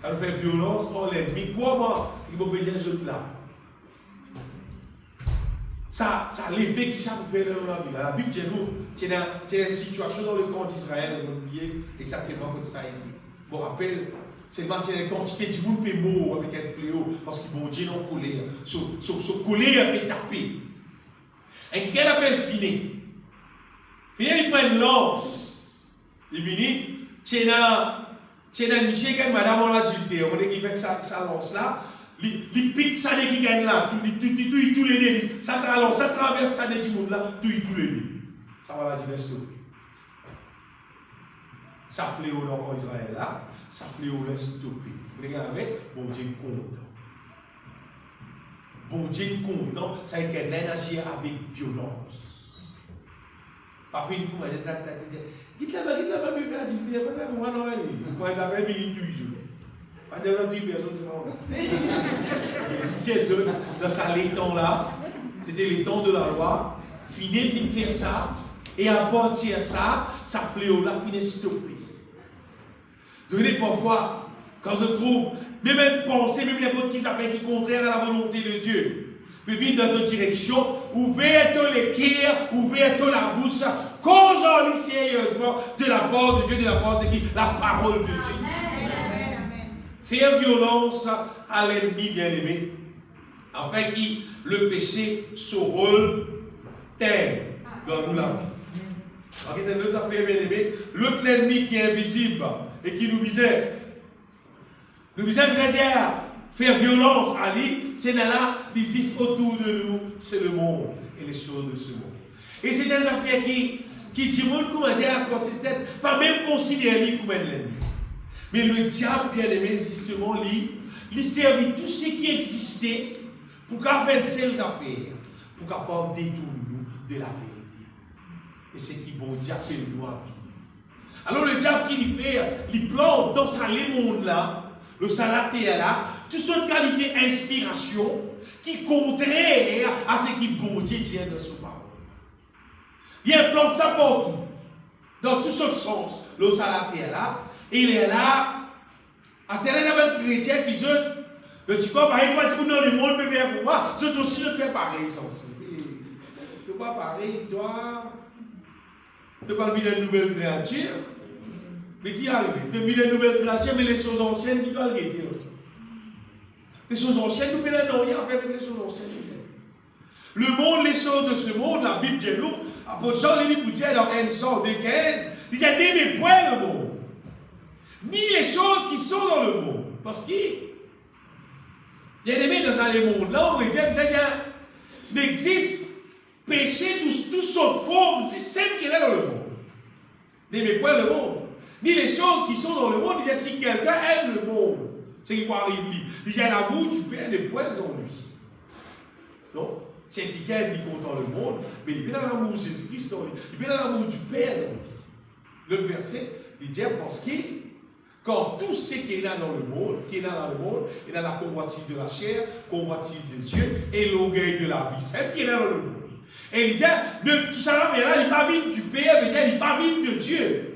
Quand vous faites violence à l'aide, mais comment il faut besoin de ce là? Ça l'effet qui ça vous fait dans la vie. La Bible dit nous, c'est une situation dans le camp d'Israël, on oublié exactement comme ça a été. Bon, rappel, c'est une quantité de monde qui est mort avec un fléau parce qu'ils vont dire non colère. Ce colère est tapé. Et qui appelle Finé. Finé, il prend une lance. Il vient, tiens, Michel, quand madame on l'a dit, on est qui fait sa lance là. Les pics, ça qui gagne là, tous les délices, ça traverse ça des monde là, tous les délices. Ça va la dire stopper. Ça fléau dans Israël là, ça fléau laisse stopper. Regardez, bon Dieu content. Bon Dieu content, ça veut dire qu'elle agit avec violence. Parfois, il dit, dites-la, mais faire dire, moi non, moi j'avais mis toujours. Pas de l'autre personne, dans ça, les temps là, c'était les temps de la loi. Finir de faire ça, et à partir de ça, ça fléau là, finit stopper. Vous voyez, parfois, quand je trouve même pensée, même n'importe qui s'appelle qui est contraire à la volonté de Dieu, peut venir dans notre direction, ouvrez-toi les cœurs, ouvrez-toi la bouche, causons-les sérieusement de la part de Dieu, de la part de qui? La parole de Dieu. Faire violence à l'ennemi bien-aimé, afin que le péché se rôle terre dans nous la vie. En quelque sorte, bien-aimé, l'autre ennemi qui est invisible et qui nous visait, dire, faire violence à lui, c'est là, qui existe autour de nous, c'est le monde et les choses de ce monde. Et c'est des affaires qui disent, comment dire, à côté de tête, pas même considérer lui comme un ennemi. Mais le diable, bien aimé, justement, lui servit tout ce qui existait pour qu'à faire ces affaires, pour capable détourner nous de la vérité. Et c'est qui bon Dieu appelle nous à vivre. Alors le diable qui lui fait, il plante dans sa monde là, le salaté là, toute son qualité inspiration qui est contraire à ce qui bon Dieu dit dans son parole. Il implante ça partout, dans tout son sens, le salaté là. Et il est là, à certains chrétiens qui disent, le petit corps, par exemple, dans le monde peut faire pour moi, c'est aussi de faire pareil, ça aussi. Tu ne pas pareil, toi, tu n'as pas vu de nouvelles créatures, mais qui arrive? Tu as vu de nouvelles créatures, mais les choses anciennes, qui doivent guetter aussi. Les choses anciennes, nous n'avons rien à faire avec les choses anciennes. Le monde, les choses de ce monde, la Bible dit nous, apôtre Jean, il dit dans 1 Jean 2,15, il dit, n'aimez point le monde, ni les choses qui sont dans le monde. Parce que, bien aimé, dans le monde, là, on va dire qu'il n'existe péché toute sorte de forme, si celle qui est dans le monde. N'aimez point le monde, ni les choses qui sont dans le monde. Il dit, si quelqu'un aime le monde, c'est qu'il peut arriver. Il dit, l'amour du Père n'est point en lui. Non? C'est quelqu'un qui compte dans le monde, mais il est dans l'amour de Jésus-Christ en lui. Il est dans l'amour du Père en lui. Le verset, il dit, parce que quand tout ce qui est là dans le monde, il y a la convoitise de la chair, convoitise des yeux et l'orgueil de la vie. C'est ce qui est là dans le monde. Et il dit, tout ça là, il n'est pas venu du Père, mais il n'est pas venu de Dieu.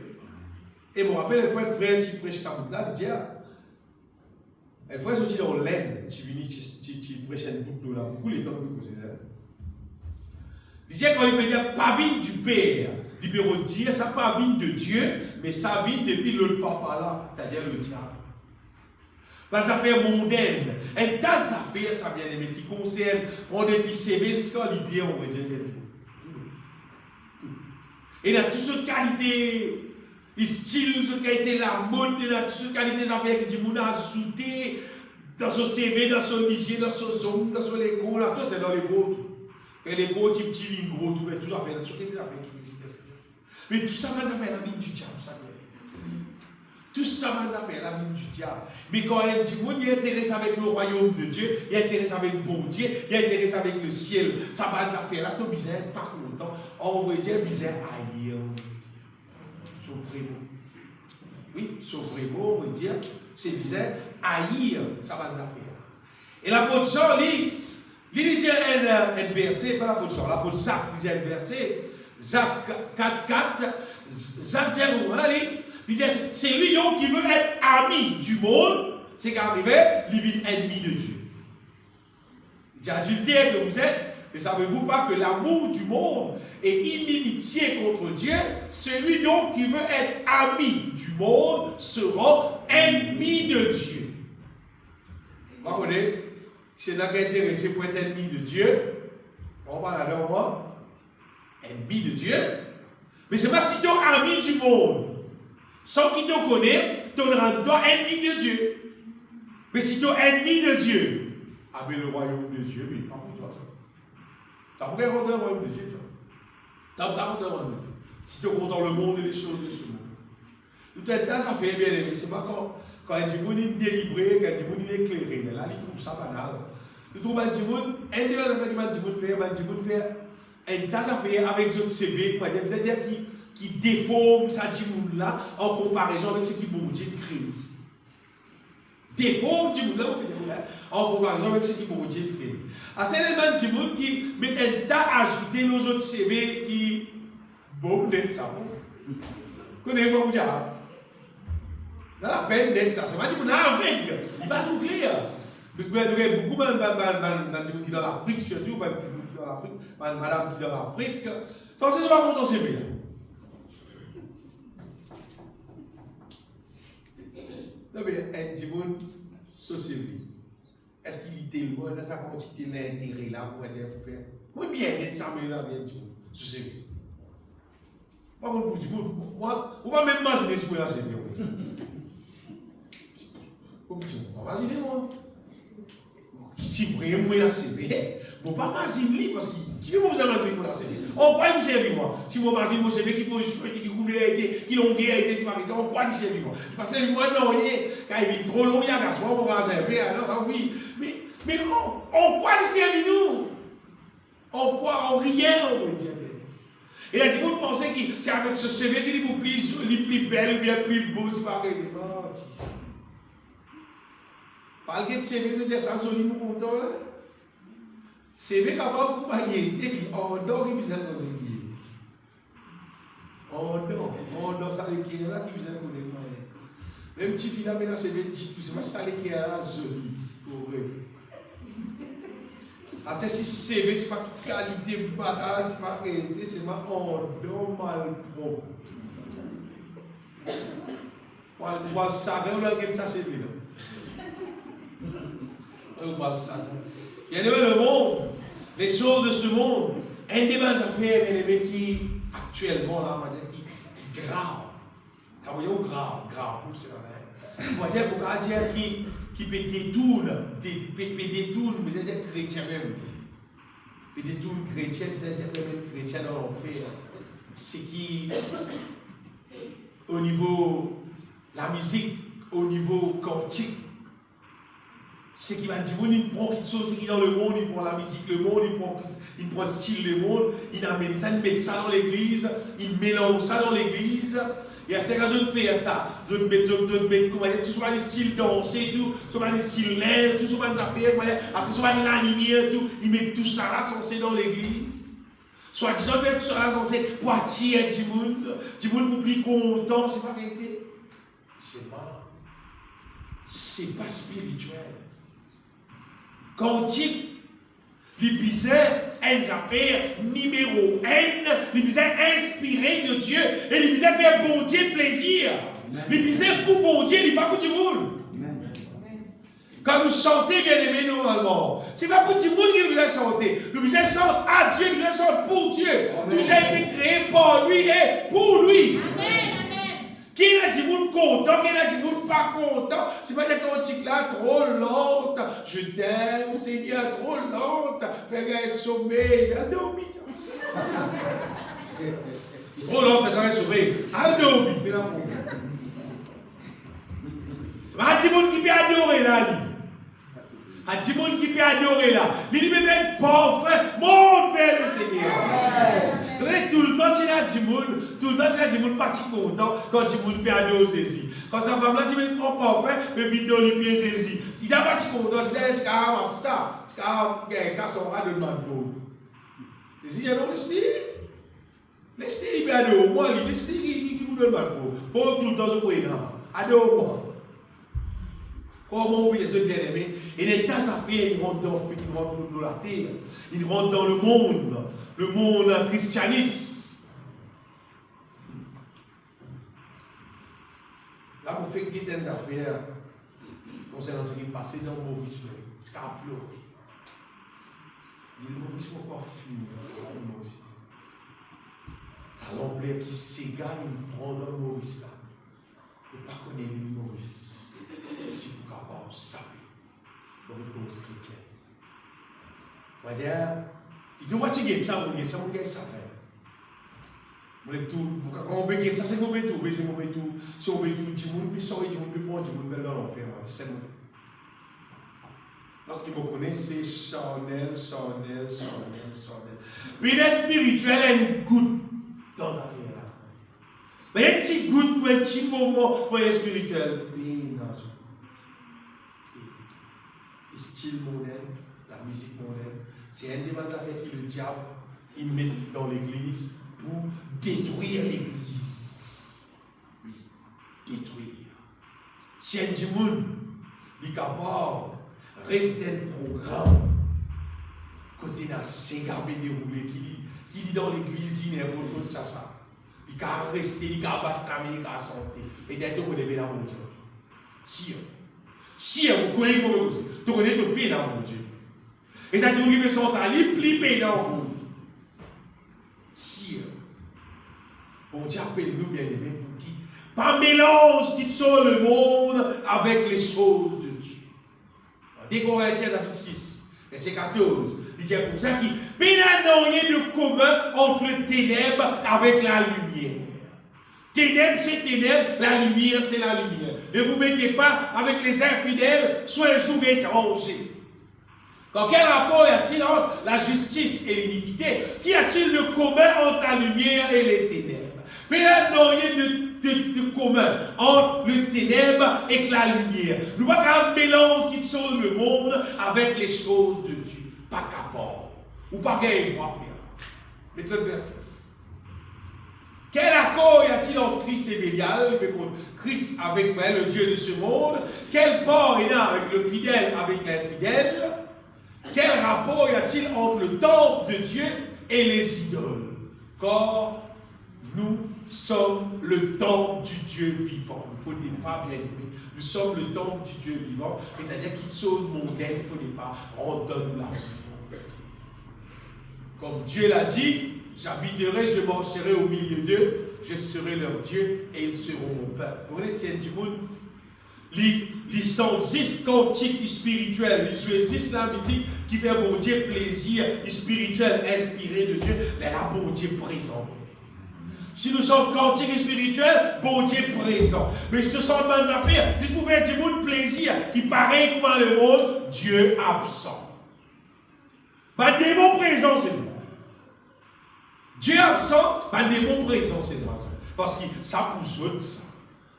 Et je me rappelle, une fois, un frère qui prêche ça, il dit, une fois, je suis dans l'aine, tu viens, tu prêches une boucle là, beaucoup les temps que vous posez là. Il dit, quand il peut dire, pas venu du Père, il peut dire, ça pas venu de Dieu, mais ça vient depuis le papa là, c'est-à-dire le diable. Des affaires mondaines, un tas d'affaires, ça bien aimé, qui concerne, on est depuis CV jusqu'à Libye, on va dire tout. Et il y a toutes ces qualités, le style, toute qualité, la mode, il y a toutes ces qualités d'affaires qui disent, on a ajouté dans son CV, dans son lycée, dans son zone, dans son école, là, tout c'est dans les gros. Et les gros, type, gros, tout ça fait, toutes les affaires qui existent. Mais tout ça, ça fait la vie du diable, ça vient. Tout ça, ça fait la vie du diable. Mais quand un dit, il est intéressé avec le royaume de Dieu, il est intéressé avec le bon Dieu, il est intéressé avec le ciel, ça va ça fait là, tout bizarre, pas content. On va dire bizarre ailleurs. Sauvrez-vous. Oui, sauvrez-vous, on va dire, c'est bizarre, haïr, ça va ça faire. Et l'apôtre Jean, il dit un verset, pas l'apôtre Jean, l'apôtre Jacques, il dit un verset. Jacques 4,4, Jacques dit, c'est lui donc qui veut être ami du monde, c'est qu'arrivé, il est ennemi de Dieu. Il dit, adultère que vous êtes, ne savez-vous pas que l'amour du monde est inimitié contre Dieu? Celui donc qui veut être ami du monde sera ennemi de Dieu. Vous comprenez? C'est là qui est intéressé pour être ennemi de Dieu. On va aller voir. Ennemi de Dieu, mais c'est pas si tu es ami du monde, sans qu'il te connaisse, tu rends ennemi de Dieu. Mais si tu es ennemi de Dieu, avec le royaume de Dieu, mais pas pour toi ça. Tu n'as pas rendre le royaume de Dieu, toi. Tu n'as pas rendre le royaume de Dieu. Si tu es dans le monde et les choses de ce monde. Tout est ça fait bien aimé. C'est pas quand un démon est délivré, quand un démon est éclairé. Là, il trouve ça banal. Il trouve un démon, un des démons fait. Et tas d'affaires avec votre CV, c'est-à-dire qui déforme sa dimoun là en comparaison avec ce qui bon Dieu crée. Déforme dimoun là en comparaison avec ce qui bon Dieu crée. À cet élément dimoun qui met un tas ajouté nos autres CV qui bon net ça. Connaissez-vous vous dire? Dans la peine d'être ça, c'est pas dit qu'on a avec, il va tout clair. Beaucoup de qui dans l'Afrique, surtout, dans l'Afrique, madame qui dans l'Afrique, c'est pas content CV. Non, mais un petit monde, ce CV, est-ce qu'il était loin dans sa quantité l'intérêt là pour faire? Moi, bien, être ça, mais là, bien, ce CV. Moi, on va même m'imaginer si vous avez CV. Vas-y, moi. Si vraiment moi la CV, bon pas m'imaginer parce qu'il veut vous imaginer pour la CV. On croit vous servir moi. Si vous m'imaginer mon CV qui peut qui coule qui l'ont été si marqué, on croit du servir moi. Parce que moi non rien, quand il est trop long, il y a gas, on va servir alors oui. Mais on croit du servir nous. On croit en rien, on veut dire. Et là, vous pensez que c'est avec ce CV qu'il est plus belle ou bien plus beau, c'est pas vrai. Non, par le CV, tu dis ça, c'est un content. CV capable de payer, on dort qui besoin de l'église. On dort ça les qui est là qui besoin de connaître. Même petit fille là, mais là, CV, tout c'est pas ça les qui est là, joli. Pour vrai. Après, si CV, c'est pas toute qualité, bataille, c'est pas qualité, c'est pas on dort mal propre. Pour le savoir, on a gagné ça CV là. Bien aimé, le monde, les choses de ce monde, un des affaires, bien aimé, qui actuellement, là, on va dire, qui grave. Quand vous dites grave, c'est vrai. On va dire, pour dire qui peut détourner, vous allez dire chrétien même. Peut détourner chrétien, vous allez dire même chrétien dans l'enfer. C'est qui, au niveau la musique, au niveau quantique, c'est qui va dire, il prend quelque chose qui est dans le monde, il prend la musique, le monde, il prend le style, le monde, il amène ça, il met ça dans l'église, il mélange ça dans l'église. Et à cette occasion de faire ça, de mettre tout soit des styles dansés, tout soit des styles laids, tout soit des affaires, à ce soit de l'animé, tout, il met tout ça là censé dans l'église. Soit disant que tout ça là censé pour attirer du monde plus content, c'est pas réalité. C'est pas spirituel. Quantique, l'Épisode, une affaire numéro 1, l'Épisode inspiré de Dieu, et l'Épisode fait bon Dieu plaisir. L'Épisode pour bon Dieu, il n'est pas pour tout le monde. Quand nous chantons, bien aimé, normalement, ce n'est pas pour tout le monde qui nous a chanté. L'Épisode chante à Dieu, l'Épisode chante pour Dieu. Tout a été créé par lui et pour lui. Amen. Qui a dit monde content, qui a dit monde pas content, c'est pas des cantiques là trop lente. Je t'aime, Seigneur, trop lente. Fais un sommeil, il a dormi. Trop lent, fais un sommeil, il a dormi. C'est pas un petit monde qui peut adorer là. Un petit monde qui peut adorer là. Il peut mettre parfait, monte vers le Seigneur. Tout le temps, tu as dit monde, tout le temps, tu as dit monde pas content quand tu monde peut adorer Jésus. Quand sa femme là, tu mets parfait, mais vite dans le pied Jésus. Si tu n'as pas content, tu as dit ça, tu as cassé un de mal pauvre. Jésus, il y a le style. Le style, il peut adorer moi, le style qui vous donne mal pauvre. Pour tout le temps, je peux adore moi. Comment oublier ce bien-aimé? Et les tas à faire, ils rentrent dans la terre, ils rentrent dans le monde christianiste. Là, vous faites des affaires concernant ce qui est passé dans Maurice, jusqu'à pleurer. Le Maurice n'est pas fini. Ça l'ampleur qui s'égare, il prend dans le Maurice là. Il ne pas connaître le Maurice. Si vous êtes capable de savoir dans les causes chrétiennes. On va dire, il doit y avoir ça, on va ça. Quand on veut ça, c'est qu'on veut tout. Si on veut tout, si on veut tout, du monde peut sortir, du monde peut prendre, du monde peut dans l'enfer. C'est moi. Parce qu'il me connaît, c'est charnel. Puis le spirituel a une goutte dans la vie. Mais un petit goutte, un petit moment pour le spirituel. Le style moderne, la musique moderne, c'est un des affaires que le diable il met dans l'église pour détruire l'église. Oui, détruire. Si un monde est capable de rester un programme, côté d'un Saint-Garbé déroulé, qui dit dans l'église, qui n'est pas comme ça. Il peut rester, il peut battre l'Amérique à santé. Et il tout connaît bien mon Dieu. Si vous connaissez comment vous tu connais tout pays dans mon Dieu. Et ça dit qu'il peut sortir, il plie pays dans vous. Si on dit appelle-nous bien aimés pour qui? Par mélange qui sont le monde avec les choses de Dieu. Dès Corinthiens chapitre 6, verset 14, il dit comme ça qu'il n'y a rien de commun entre le ténèbre avec la lumière. Ténèbres, c'est ténèbres, la lumière, c'est la lumière. Ne vous mettez pas avec les infidèles, soit un jour étranger. Quel rapport y a-t-il entre la justice et l'iniquité? Qu'y a-t-il de commun entre la lumière et les ténèbres? Mais là, il n'y a rien de commun entre le ténèbre et la lumière. Nous ne pouvons pas mélanger qui sont le monde avec les choses de Dieu. Pas capable. Ou pas qu'il doit faire. Mettez le verset. Quel accord y a-t-il entre Christ et Bélial? Christ avec le Dieu de ce monde. Quel port il y a avec le fidèle avec l'infidèle? Quel rapport y a-t-il entre le temple de Dieu et les idoles? Car nous sommes le temple du Dieu vivant. Il ne faut pas bien aimer. Nous sommes le temple du Dieu vivant. C'est-à-dire qu'il sauve mondaine, il ne faut pas redonner la vie. Comme Dieu l'a dit, j'habiterai, je marcherai au milieu d'eux, je serai leur Dieu et ils seront mon peuple. Vous voyez, c'est du monde. Ils sont 10 cantiques spirituels, ils choisissent la musique qui fait bon Dieu plaisir spirituel inspiré de Dieu, mais là, bon Dieu présent. Si nous sommes cantiques spirituels, bon Dieu présent. Mais si ce sont bonnes affaires, si vous pouvez du monde plaisir qui paraît comme le monde, Dieu absent. Pas des mots présents, c'est nous. Dieu absent, pas des mots présents, c'est nous. Parce que ça pour eux, ça.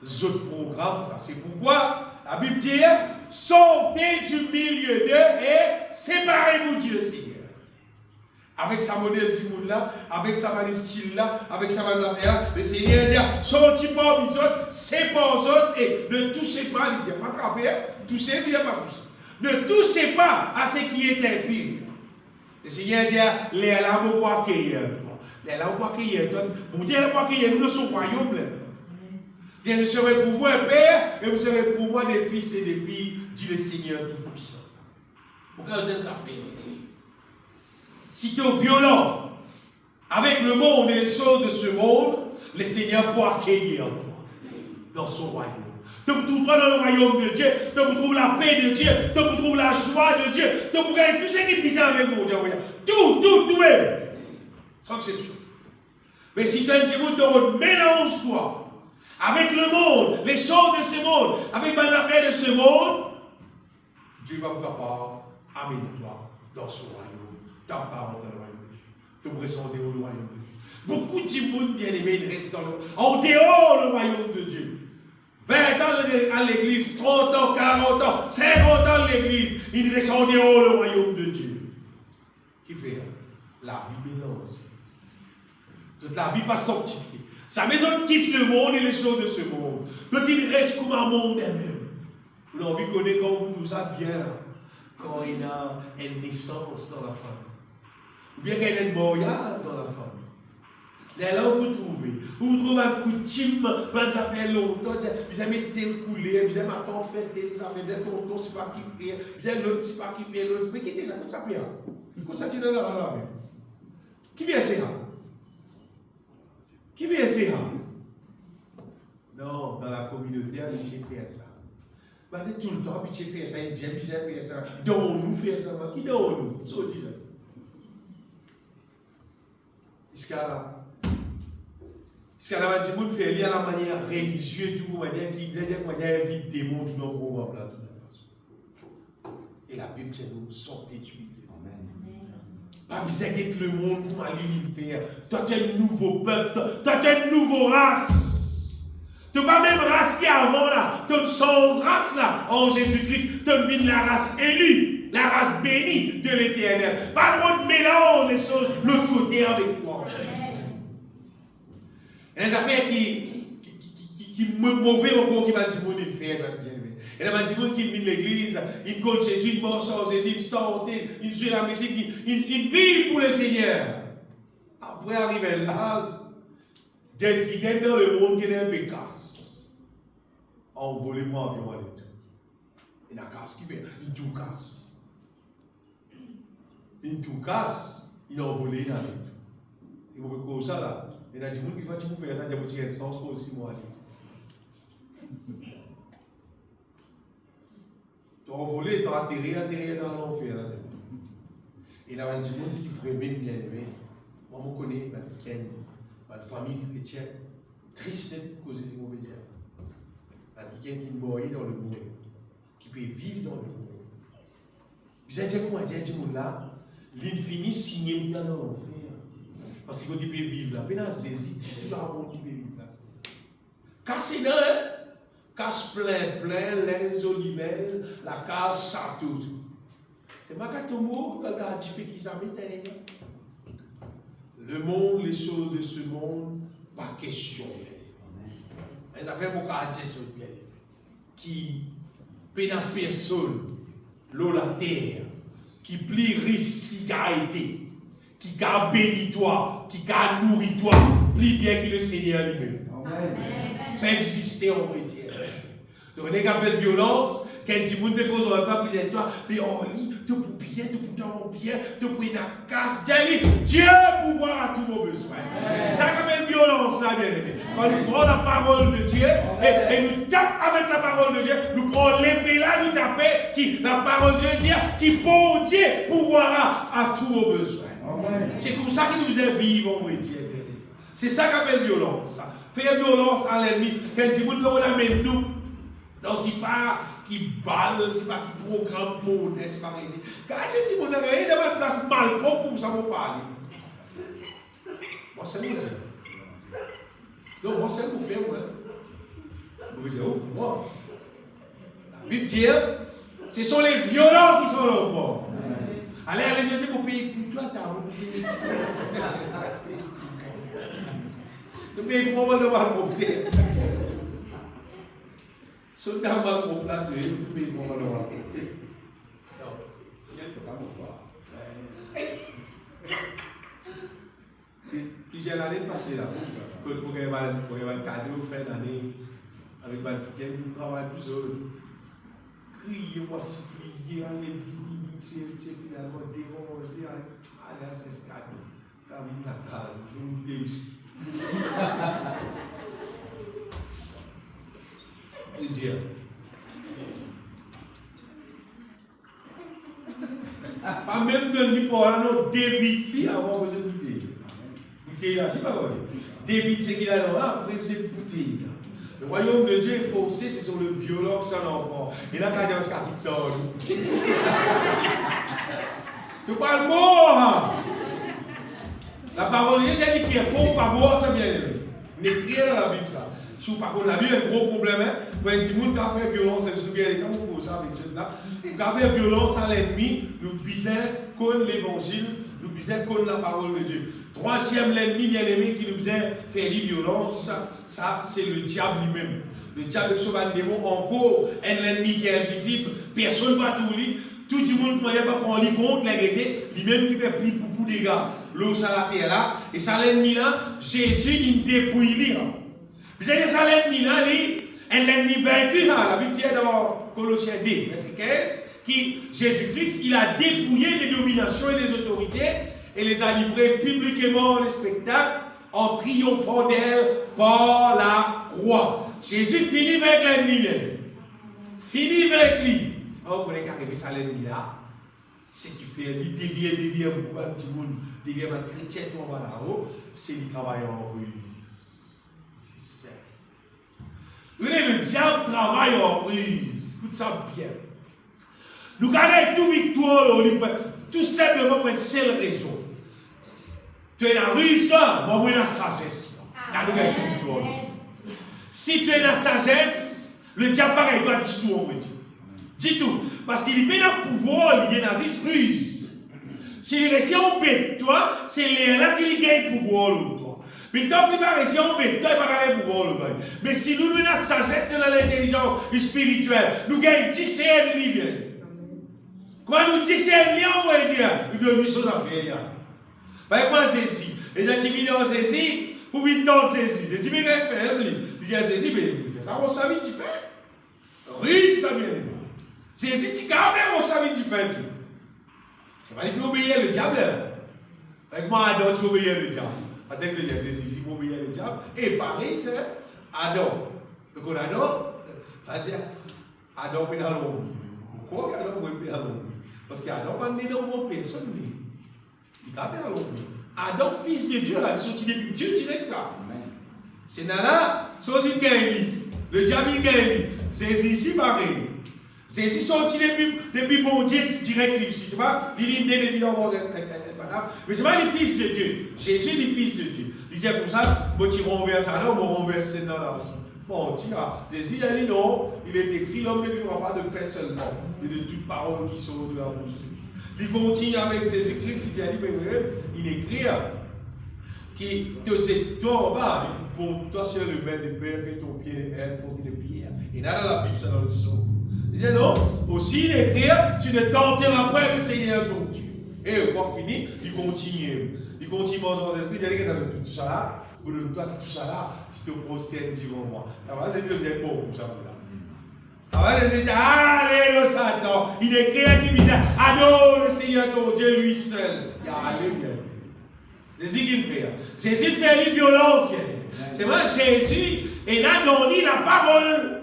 Les autres programmes, ça c'est pourquoi la Bible dit sortez du milieu d'eux et séparez-vous Dieu Seigneur. Avec sa modèle du monde là, avec sa manière style là, avec sa manière d'affaire, le Seigneur dit sortez pas les autres, séparez les autres et ne touchez pas, il dit pas capé, touchez bien pas toucher. Ne touchez pas à ce qui est impur. Le Seigneur dit les lames pour accueillir. Les lames pour accueillir. Bon Dieu pour accueillir nous son royaume là. Je serai pour vous un père et vous serez pour moi des fils et des filles, dit le Seigneur Tout-Puissant. Pourquoi vous êtes ça fait? Si tu es violent avec le monde et les choses de ce monde, le Seigneur pourra accueillir toi dans son royaume. Tu me trouveras dans le royaume de Dieu, tu me trouves la paix de Dieu, tu me trouves la joie de Dieu, tu me trouves tout ce qui est bizarre avec mon Dieu. Tout est. Sans exception. Mais si tu as un petit bout de mélange-toi avec le monde, les choses de ce monde, avec les affaires de ce monde, Dieu va pouvoir amener toi dans son royaume. Ta part dans le royaume de Dieu. Te présenter au royaume de Dieu. Beaucoup de monde bien-aimés, ils restent en dehors du royaume de Dieu. 20 ans à l'église, 30 ans, 40 ans, 50 ans à l'église, ils restent en dehors du royaume de Dieu. Qui fait la vie mélange. Toute la vie pas sanctifiée. Sa maison quitte le monde et les choses de ce monde. Donc il reste comme un monde elle-même. Vous l'avez connu quand vous tout ça bien. Quand il y a une naissance dans la famille. Ou bien qu'il y a un mariage dans la famille. Là, vous trouvez un coutume, ça fait longtemps, vous avez tel coulé, vous avez ma tante fait tel, ça fait des tontons, c'est pas qui fait, vous avez l'autre, c'est pas qui fait l'autre. Mais qui est ça? Comment ça fait? Comment ça tient dans la main? Qui vient essayer? Qui vient essayer? Non, dans la communauté, on fait ça. Tout le temps, on fait ça, il dit, on fait ça. Donc, nous fait ça. Qui donc nous? C'est ce qu'on dit ça. Est-ce qu'il y a la monde fait lire la manière religieuse, tout le manière qui invite des mondes qui n'ont pas là, de toute façon. Et la Bible dit nous sortez du milieu. Pas besoin d'être le monde pour aller faire. Toi, tu es un nouveau peuple, toi, tu es une nouvelle race. Tu n'es pas même race qui est avant là. Tu es une sans race là. En Jésus-Christ, tu es la race élue, la race bénie de l'Éternel. Pas le droit de mélanger les choses de l'autre côté avec toi. Il y a des affaires qui me mauvais encore qui va dire de faire, bien aimé. Et là, il y a des gens qui viennent de l'église, ils connaissent Jésus, ils pensent en Jésus, ils sortent, ils jouent la musique, ils vivent pour le Seigneur. Après, arrive là, qui gagne dans le monde qui est un peu casse. Envolez-moi environ et tout. Il y a casse qui fait, il tout casse. Il tout casse, il a envolé dans le tout. Et vous voyez ça là. Il y a des gens qui font faire ça, il y a des gens qui sens pour aussi moi. Tu as envolé, tu as atterri dans l'enfer. Et là, il y a des gens qui feraient bien aimé. Moi, je connais ma famille chrétienne, triste pour causer ces mauvais dieux. Quelqu'un qui mourit dans le monde, qui peut vivre dans le monde. Vous avez dit comment dire, ce monde-là, l'infini signé dans l'enfer. Parce qu'il peut vivre là. Mais dans Jésus, tout le monde qui peut vivre là. Casse là, casse plein, les olives, la casse, ça tout. Et ma katomo, dans la différence qui s'amène. Le monde, les choses de ce monde, pas question. Les affaires pour caractère sont bien. Qui peine à personne, l'eau la terre, qui plie risque qui a été, qui a béni toi, qui a nourri toi, plie bien que le Seigneur lui-même. Pas exister en chrétien. Donc, on est appelle violence, quand du monde peut causer un pas plus de toi, mais on lit, tu pour bien, tu pour dans bien, tu pour une casse, Dieu pouvoir à tous nos besoins. Ça s'appelle violence là, bien aimé. Quand nous prenons la parole de Dieu et nous tapons avec la parole de Dieu, nous prenons l'épée là, nous tapons qui la parole de Dieu qui pour Dieu pouvoir à tous nos besoins. C'est comme ça que nous devons vivre en vrai Dieu. C'est ça qu'appelle violence. Faire violence à l'ennemi. Quand du monde amène nous. Non, c'est pas qui balle, c'est pas qui programme monde, c'est pas rien. Quand tu dis mon ami, il y a une place mal pour ça vous parler. Moi, c'est moi. Non, moi, c'est vous faire, moi. Vous dites, oh, moi. La Bible dit, ce sont les violents qui sont là au bord. Allez, je dis pour payer pour toi, t'as tu payes pour moi, le mal pour toi. Ce n'est pas mal pour placer, mais on va le raconter. Plusieurs années passées là, pour un cadeau fin d'année, avec quelqu'un qui travaille plus haut, crier, moi, supplier, aller vite, finalement, déranger, aller à ce cadeau. T'as vu la case, je vous dis aussi. Et dire. Pas même de lui pour un David, avant que c'est bouteille. Bouteille là, c'est pas vrai. David, c'est qu'il a là, après c'est bouteille. Le royaume de Dieu est forcé, c'est sur le violent que ça l'enfant. Et là, quand il y a un qui sort, tu parles mort. La parole de Dieu dit qu'il est faux, pas mort, ça bien aimé. N'écrit dans la Bible ça. Si par contre la Bible est un gros problème, pour un petit monde qui a fait violence, c'est bien les temps pour ça avec Dieu là. Qui a fait violence à l'ennemi, nous bisons contre l'évangile, nous bisons contre la parole de Dieu. Troisième, l'ennemi bien-aimé qui nous bisons faire violence, ça c'est le diable lui-même. Le diable est un démon encore, un ennemi qui est invisible, personne ne va tout lire. Tout le monde ne peut pas prendre les comptes, les guetter, lui-même qui fait plus beaucoup de dégâts. L'eau, ça la terre là, et ça l'ennemi là, Jésus il dépouille lui. Vous savez, ça l'ennemi là, un ennemi vaincu là, la Bible dit dans Colossiens 2, verset 15, qui Jésus-Christ, il a dépouillé les dominations et les autorités et les a livrés publiquement au spectacle en triomphant d'elle par la croix. Jésus finit avec l'ennemi même. Finit avec lui. Oh, vous connaissez qu'arriver ça l'ennemi là, c'est qui fait, il devient beaucoup un petit monde, devient un chrétien tout en bas là-haut, c'est le travail en ruse. C'est ça. Vous voyez, le diable travaille en ruse. Écoute ça bien. Nous gagnons toute victoire, tout simplement pour une seule raison. Tu es dans la ruse là, moi, je suis dans la sagesse. Là, nous gagnons toute victoire. Si tu es dans la sagesse, le diable pareil doit dire tout en fait. Dis tout. Parce qu'il peut dans le pouvoir, il est dans une ruse. S'il réussit en bête, toi, c'est là qu'il gagne le pouvoir. Mais tant que paraissait, on met, tant que pour voir le bail. Mais si nous avons la sagesse de l'intelligence spirituelle, nous gagnons 10 ennemis bien. Quand nous 10 ennemis, on va dire, nous devons choses à faire. Par exemple, c'est ici. Et dans 10 millions, c'est ici, pour 8 ans, c'est ici. Les immigrés faibles, ils disent, c'est ici, mais il fait ça, on s'habille du pain. Oui, ça vient. C'est ici, tu gardes, on s'habille du pain. C'est pas lui obéir le diable. Avec moi, Adam, tu obéis le diable. Parce que c'est ici, vous obéir le diable. Et pareil, c'est Adam. Donc, Adam, Adam peut dans l'ombre. Pourquoi Adam peut dans l'ombre? Parce qu'Adam n'a pas né dans mon personne. Il a dans l'ombre. Adam, fils de Dieu, là, il sorti depuis Dieu direct ça. C'est là, c'est aussi une gagne. Le diable, il gagne. C'est ici, pareil. C'est ici sorti depuis mon Dieu direct. C'est pas, il est né depuis dans mon mais c'est pas les fils de Dieu. Jésus est le fils de Dieu. Il dit comme ça, moi tu renverses ça là, on renverse dans là aussi. Bon, tu vois, Jésus a dit non, il est écrit, l'homme ne vivra pas de pain seulement, mais de toutes paroles qui sont de la bouche de Dieu. Il continue avec Jésus-Christ, il dit, il écrit qui te sait toi, pour toi sur le bain de père, que ton pied est pour de pierre. Et là dans la Bible, c'est dans le son. Il dit non, aussi il écrit, tu ne tenteras pas le Seigneur ton Dieu. Et quand fini, il continue. Il continue dans l'esprit, il dit que tout ça là, ou de toi tout ça là, tu te prosternes devant moi. Ça va, c'est dire bon, ça va là. Ça va, c'est dire, allez le Satan, il écrit qui dit, adore le Seigneur ton Dieu lui seul. Il y a alléluia. C'est ce qu'il fait. C'est ce qu'il fait les violences. C'est vrai, Jésus, et là, on lit la parole.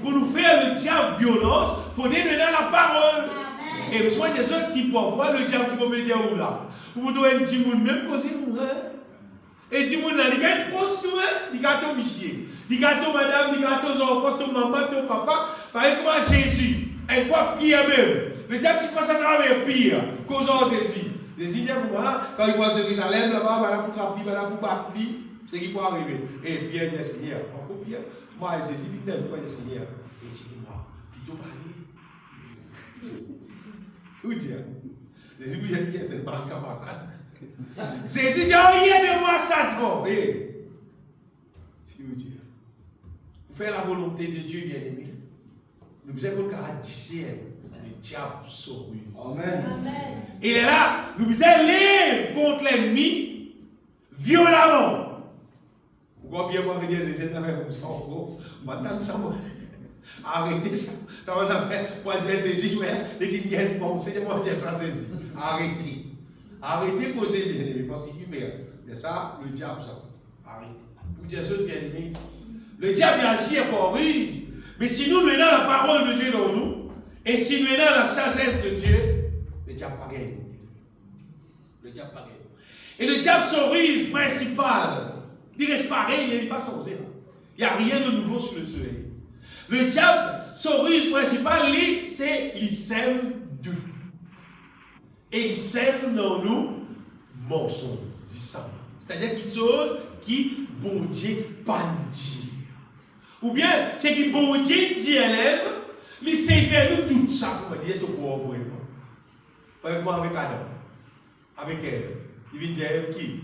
Pour nous faire le diable violence, il faut donner la parole. Et moi, il y a des gens qui peuvent voir le diable pour me dire où là. Vous devez un petit monde même causer mourir. Et petit monde là, il y a une prostituée, il y a ton monsieur, il y a ton madame, il y a ton enfant, ton maman, ton papa. Par exemple, Jésus, elle voit pire même. Le diable, tu passes à travers pire, causant Jésus. Jésus dit moi, quand il voit Jérusalem là-bas, il va pour trapper, il va pour battre, c'est ce qui peut arriver. Et Pierre dit Seigneur, encore Pierre, moi et Jésus, il n'aime pas le Seigneur. Et il dit moi, plutôt parler. Où dire? Jésus vous dit qu'il était pas camarade. Jésus dit, oh, il y a de moi, Satan. Et, si vous dire, pour faire la volonté de Dieu, bien aimé, nous avons discerner le diable sauve. Amen. Il est là, nous allons contre l'ennemi violemment. Pourquoi bien moi, dire, c'est comme ça encore. Maintenant, ça, arrêtez ça. Comment ça fait pour dire ceci, mais dès qu'il y a une bombe, c'est moi dire ça, ceci. Arrêtez. Arrêtez pour ces bien-aimés, parce qu'il fait ça, le diable, ça. Arrêtez. Pour dire ça, bien-aimés, le diable agit encore ruse, mais si nous menons la parole de Dieu dans nous, et si nous menons la sagesse de Dieu, le diable pas gagné. Le diable pas gagné. Et le diable, son ruse principal, il reste pareil, il n'est pas changé. Il n'y a rien de nouveau sur le soleil. Le diable, son ruse principal, c'est qu'il sème doute. Et il sème dans nous mensonges. C'est-à-dire quelque chose qui bon Dieu pas dire. Ou bien, c'est qui bon Dieu dit elle-même, il sait faire nous tout ça. Pour dire tout pour moi. Par exemple, avec Adam. Avec elle. Il vient dire qui?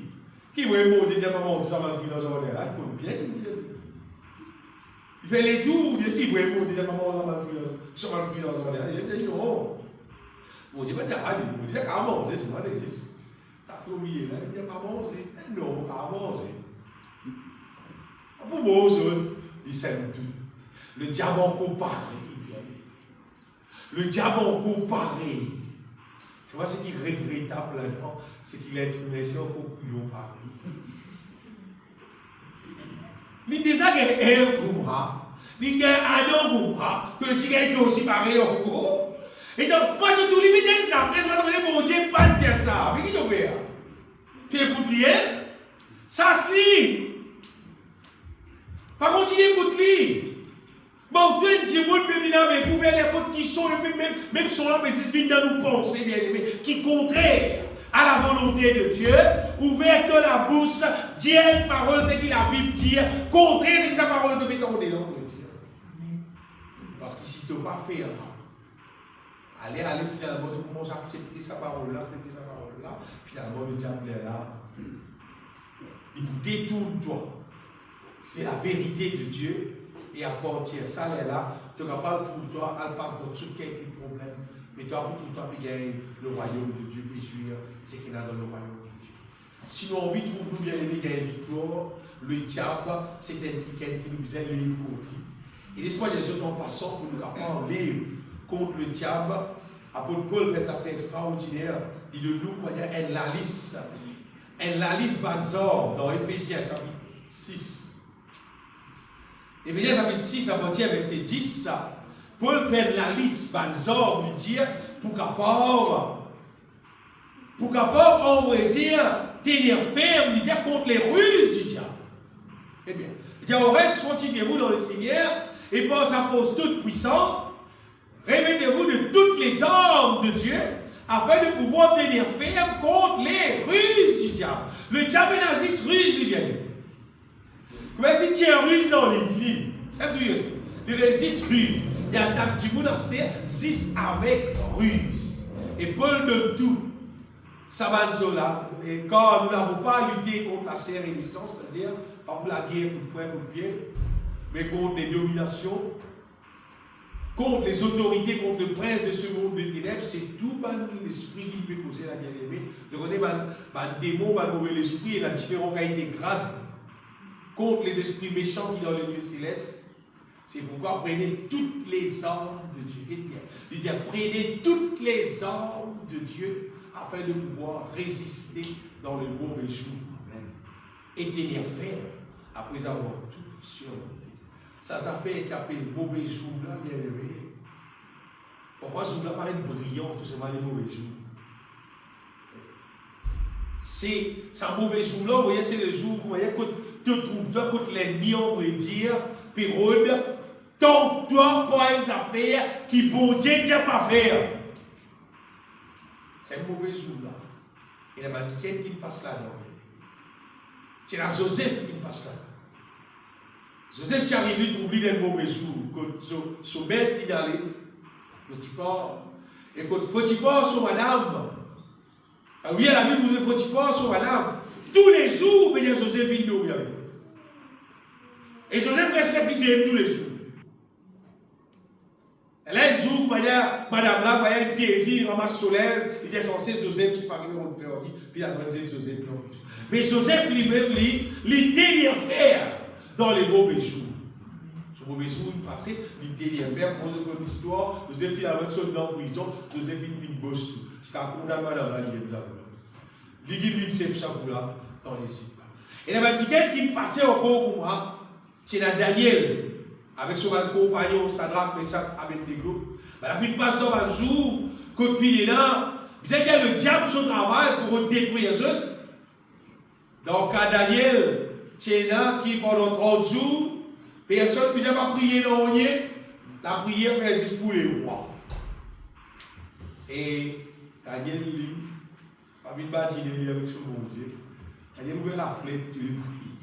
Qui veut bon Dieu dire comment on va faire dans un là? Il faut bien dire. Il fait les tours, il dit qui veut bon Dieu dire comment on va faire dans un là? Il dit non. Bon Dieu va dire, allez, bon Dieu qu'à manger, c'est moi l'existe. Ça fait oublier, là, il dit pas manger. Non, qu'à manger. Pour vos autres, ils s'aiment tout. Le diable encore pareil. Le diable encore pareil. Tu vois, ce qui est regrettable là-dedans, c'est qu'il est une encore plus pareil. Il dit ça qu'il y a un gourmand, il y a un autre gourmand, que le cigare est aussi pareil encore. Et donc, moi, je te limite ça, après, je vais te dire, mon Dieu, pas de dire ça. Mais qui te fait? Puis écoute, ça se lit. Par contre, il écoute lui. Bon, tu es un petit monde, même avec vous, les potes qui sont, même sont là, mais c'est ce dans nous penser, bien aimé, qui contraire à la volonté de Dieu, ouverte la bouche, dire une parole, c'est que la Bible dit, contraire, c'est que sa parole te met dans le dedans de Dieu. Parce que si tu ne pas faire, allez, finalement, tu commences à accepter sa parole-là, finalement, le diable est là. détourne-toi de la vérité de Dieu et à partir de ça, là, tu es capable de toi, à part de tout quelques problèmes, mais tu as tout le temps gagner le royaume de Dieu, et jouir ce qu'il y a dans le royaume de Dieu. Si nous envie de trouver bien aimé gagner victoire, le diable, c'est un qui nous disait livre contre lui. Et l'espoir des autres en passant pour nous apprendre livre contre le diable, apôtre Paul fait un fait extraordinaire. Il nous dit elle la liste. Elle la liste Banzor dans Éphésiens chapitre 6. Éphésiens chapitre 6, à partir verset 10, Paul fait la liste Banzor, lui dire, pour qu'apport, on va dire, tenir ferme, lui dire, contre les ruses du diable. Eh bien, il dit, au reste, fortifiez-vous dans le Seigneur, et par sa force toute puissante, revêtez-vous de toutes les armes de Dieu, afin de pouvoir tenir ferme contre les ruses du diable. Le diable est naziste ruse, les bien. Comment si tu es ruse dans les villes, c'est tout ça. Il résiste ruse. Il y a du monastère, 6 avec ruse. Et Paul de tout, Sabanzola, et quand nous n'avons pas lutté contre la chair et résistance, c'est-à-dire pas pour la guerre, pour le poing, pour le pied, mais contre les dominations, contre les autorités, contre le prince de ce monde de ténèbres, c'est tout l'esprit qui peut causer la bien-aimée. Donc on est un démon, un mauvais esprit, et la différence qualité de grade contre les esprits méchants qui sont dans le lieu céleste. C'est pourquoi prenez toutes les armes de Dieu. Et bien, il dit prenez toutes les armes de Dieu afin de pouvoir résister dans le mauvais jour. Et tenir ferme après avoir tout surmonté. Ça fait écaper le mauvais jour là, bien aimé. Pourquoi ce jour là paraît brillant, tout simplement les mauvais jours? C'est un mauvais jour là, vous voyez, c'est le jour, vous voyez, quand tu te trouves là, quand l'ennemi, on veut dire, période, donc toi, pour une affaire qui bon Dieu n'a pas faire. C'est un mauvais jour là. Et la maquillette qui passe là-dedans. C'est la Joseph qui passe là. Joseph qui arrive, il trouve un mauvais jour. Quand son bête, il allait, Potiphar, et quand Potiphar, son madame, oui, la Bible vous dit Potiphar, son madame, tous les jours, il y a Joseph qui nous avec. Et Joseph reste réfrigéré tous les jours. Et là, un jour, madame là, il y a une piésie, il ramasse solaire, il était censé Joseph, qui parlait on fait envie, finalement, il dit Joseph non. Mais Joseph lui-même, il délire faire dans les mauvais jours. Ce mauvais jour, il passait, il délire faire, pour une histoire, Joseph finalement saute dans la prison, Joseph il bosse tout. C'est un condamné dans la ligne là. Il dit une chef chapeau là, dans les sites là. Et il y avait quelqu'un qui passait encore pour moi, c'est Daniel. Avec son compagnon, Sadrach, Meshach, Abednego. La fille passe dans un jour, quand il est là, il disait que le diable son travail pour détruire les autres. Donc, à Daniel, c'est là qui pendant 30 jours, personne ne pas prier dans rien. La prière fait juste pour les rois. Et Daniel lit, pas vite bâtiner avec son bon Dieu. Daniel ouvre la flèche, tu le pries.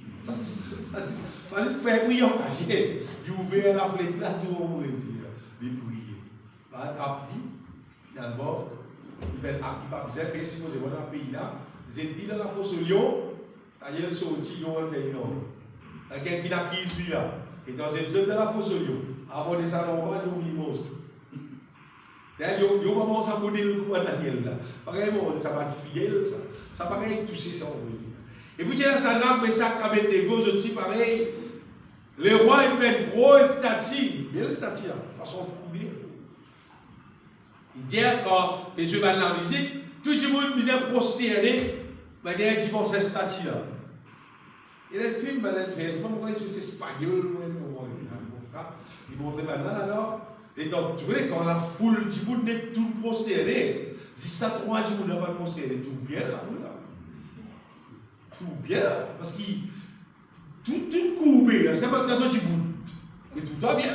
Parce que pour prier en cachet, il ouvre la flèche là, tout le monde dit, il prier. Il attrape vite, finalement, il fait acte, il va faire, si vous êtes dans un pays là, vous êtes dit dans la fosse au lion, il y a un sorti, il y a un fait énorme. Il y a quelqu'un qui n'a qui ici là, et dans une zone de la fosse au lion, avant de ça, on va il y a un monstre. Il y a un moment où ça connaît le coup à Daniel là. Pareil, ça va être fidèle, ça va pas toucher ça, on veut dire. Et puis, il y a Sadrach, Meshach, Abednego, aussi pareil. Le roi, il fait une grosse statue. Bien, la statue, de façon bien. Il dit, quand les yeux vont la visite, tout le monde vient prosterner, il y a un divorce cette statue là. Il y a le film, il fait, je ne sais pas pourquoi il fait c'est espagnol, il montre maintenant, alors, et donc, tu vois, quand la foule, du monde n'est tout prosterné, si ça, 3 du monde n'a pas prosterné, tout bien, la foule là. Tout bien, parce qu'il tout coupé, c'est pas quand tu bout. Mais tout va bien.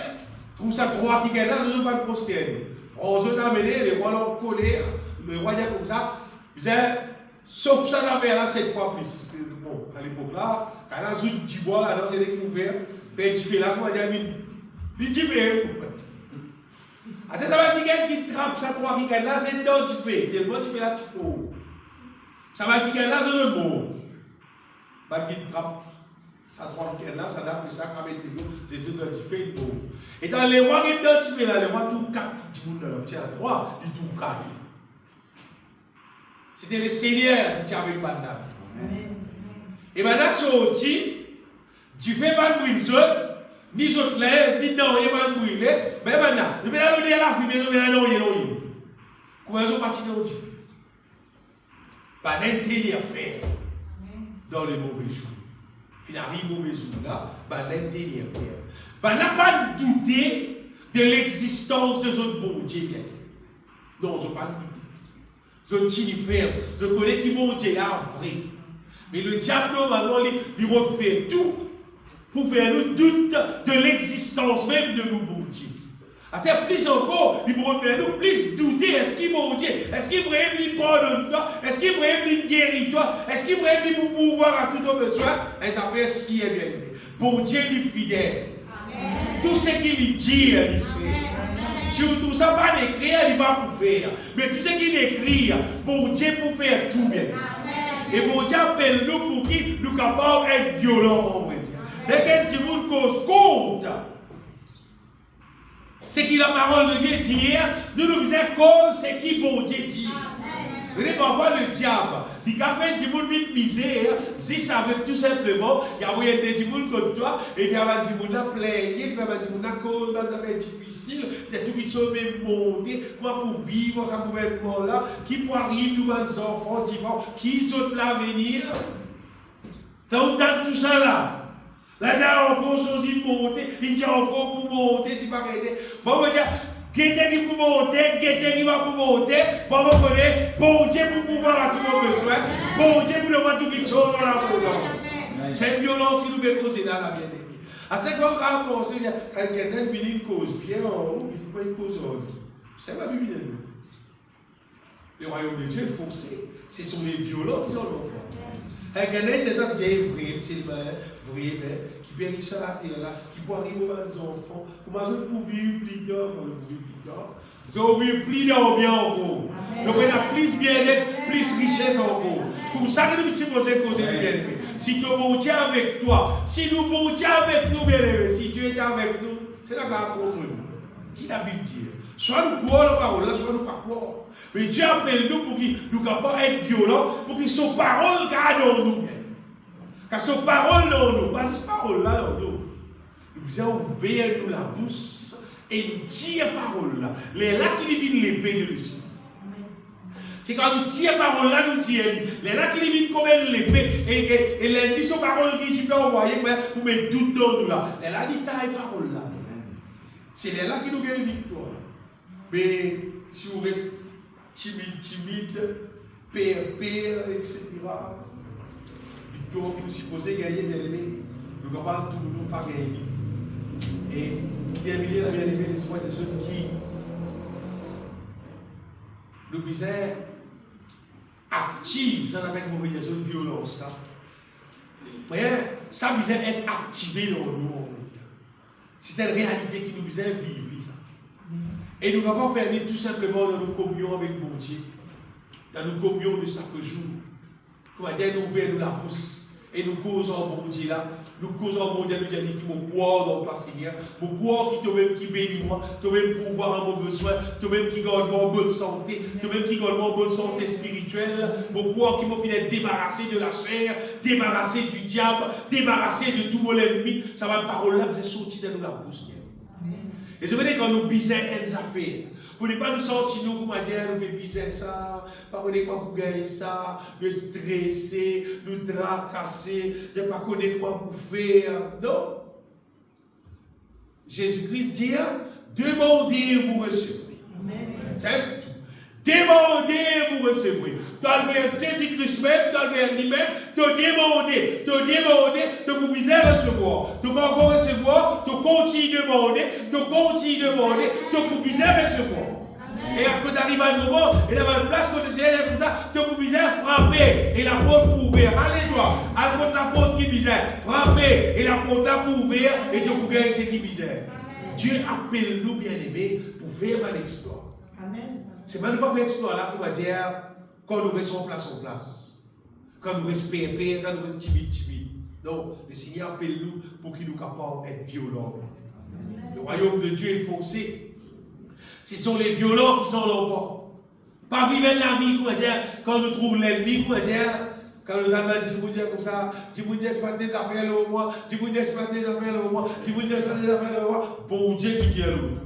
Tout ça, 3 qui gagnent là, je ne vais pas le poster. On se amené, les rois l'ont collé, le roi dit comme ça, il disait, sauf ça, j'avais là 7 fois plus. Bon, à l'époque là, quand il y a un petit bois là, il y a des couverts, puis tu fais là, on va dire, il dit, fais. Ah, ça va dire qui trappe ça, 3 qui gagnent là, c'est dedans tu fais. Tellement tu fais là, tu fais. Ça va dire là, c'est le mot. Pas qu'il trappe. Ça droit là, ça n'a plus ça, comme il dit, c'est tout identifié. Et dans les rois qui identifient là, les rois tout quatre, tout le monde dans le petit droit, ils tout quatre. C'était le Seigneur qui avait le banane. Et maintenant, sorti, tu fais pas de bruit, ni autres l'aise, ni non, il n'y a pas de bruit. Mais maintenant, nous allons dire la fumée, nous allons dire non. Comment ils ont parti dans le feu? Pas d'intérêt à faire dans les mauvais jours. Puis il arrive mauvais jours là, pas d'intérêt à faire. Bah, n'a pas douté de l'existence de notre bon Dieu. Non, je n'ai pas douté. Je suis ferme. Je connais qui mon Dieu est vrai. Mais le diable, normalement, il refait tout pour faire nous doute de l'existence même de nos bon Dieu. C'est plus encore, il refait nous plus douter. Est-ce qu'il est mon Dieu? Est-ce qu'il pourrait me pardonner toi? Est-ce qu'il pourrait me guérir toi? Est-ce qu'il pourrait me pouvoir à tout nos besoins? Et ça fait ce qui est bien aimé. Bon Dieu est fidèle. Amen. Tout ce qu'il dit, il fait. Surtout ça, pas d'écrire, il va pour faire. Mais tout ce qu'il écrit, bon Dieu pour faire tout bien. Amen. Et bon Dieu appelle nous pour qui nous capables d'être violents en vrai. Dès qu'un petit monde cause compte, c'est qui la parole de Dieu dit, nous nous faisons cause, c'est qui bon Dieu dit. Vous voyez, parfois le diable, il a fait du monde vite misère, si ça veut tout simplement, il y a des gens comme toi, et il y a des gens à plaigner, il y a des gens à cause, ça va être difficile, il y a tout qui sont même montés, moi pour vivre, ça gouvernement là, qui pour arriver, nous, les enfants, qui sont l'avenir. Donc, dans tout ça là, là, il y a encore chose qui monter, il y a encore pour monter, si pas arrêter. Bon, on va dire, Guetter qui pour monter, Guetter qui va pour monter, bon, on connaît, bon Dieu pour pouvoir à tout nos besoins, bon Dieu pour le voir tout qui sort dans l'abondance. C'est une violence qui nous fait causer dans la bien-aimée. À ce qu'on va penser, quand quelqu'un vient une cause bien en haut, il ne peut pas une cause en haut. C'est la Bible. Le royaume de Dieu est foncé. Ce sont les violents qui sont là. Quelqu'un est vrai, c'est vrai, qui périme sur la terre, là, qui peut arriver aux enfants, comment je peux vivre plus tard, je peux vivre plus tard bien encore. Je peux avoir plus bien-être, plus richesse encore. Pour ça que nous sommes supposés causer du bien-aimé. Si tu bon Dieu avec toi, si nous bon Dieu avec nous, bien-aimé, si tu es avec nous, c'est la garde contre nous. Qui la Bible dit? Soit nous croyons la parole, soit nous ne pas croyons. Mais Dieu appelle nous pour qu'il nous capables d'être violents, pour qu'il soit parole garde en nous. Car cette parole dans nous, pas cette parole là dans nous, nous avons ouvert nous la bouche et nous tirons la parole là. Les là qui viennent l'épée de l'esprit. C'est quand nous tirons la parole là, nous tirons. Les là qui viennent comme l'épée et l'ennemi sont paroles qui sont envoyées pour mettre doute dans nous là. Les là qui taillent la parole là. C'est les là qui nous gagnent victoire. Mais si vous restez timide, père, etc. Donc, nous supposons gagner, bien aimé, nous ne pouvons pas tout nous pas gagner. Et terminer la bien aimée, laisse-moi de ceux qui nous disaient active, ça avec mobilisation de violence. Voyez, ça visait être activé dans nous. C'était une réalité qui nous faisait vivre. Ça. Et nous avons fait tout simplement dans nos communions avec mon Dieu, dans nos communions de chaque jour. Comment dire, nous ouvrons la bouche. Et nous causons bon Dieu là, nous causons bon Dieu, nous disons qui me croit dans le Seigneur, me croit qui toi-même qui bénit moi, toi-même pouvoir à mon besoin, toi-même qui garde mon bonne santé, toi-même qui garde mon bonne santé spirituelle, me croit qui m'a fini débarrassé de la chair, débarrassé du diable, débarrassé de tout mon ennemi. Ça va parole là, vous êtes sorti de nous la bouche. Et je veux dire quand nous bisons des affaires. Pour ne pas nous sortir, nous, comment dire, nous biser ça, pas connaître quoi pour gagner ça, nous stresser, nous tracasser, ne pas connaître quoi pour faire. Non. Jésus-Christ dit, demandez, vous recevrez. C'est tout. Demandez, vous recevrez. Dans le vers Jésus-Christ même, dans le vers lui-même, te demander, te vous miser à recevoir. Tu vas encore recevoir, tu continues de demander, te vous miser à recevoir. Et quand tu arrives à un moment, et là, une place qu'on essaie comme ça, te vous miser à frapper, et la porte pour ouvrir. Allez-toi, à contre la porte qui misère, frapper, et la porte là pour ouvrir, et te vous gagner ce qui misère. Dieu appelle nous, bien-aimés, pour faire un exploit. Amen. C'est même pas faire exploit là qu'on va dire quand nous restons place en place. Quand nous respectons Père, quand nous restons timides. Non, le Seigneur appelle nous pour qu'il nous capable d'être violents. Le royaume de Dieu est forcé. Ce sont les violents qui sont là-bas. Pas vivre la vie, quand nous trouvons l'ennemi, quand nous avons dit comme ça, dis vous dis pas tes affaires là au moins, dis vous dis pas tes affaires là au moins, dis vous dis pas tes affaires là au moins. Bon Dieu qui dit à l'autre.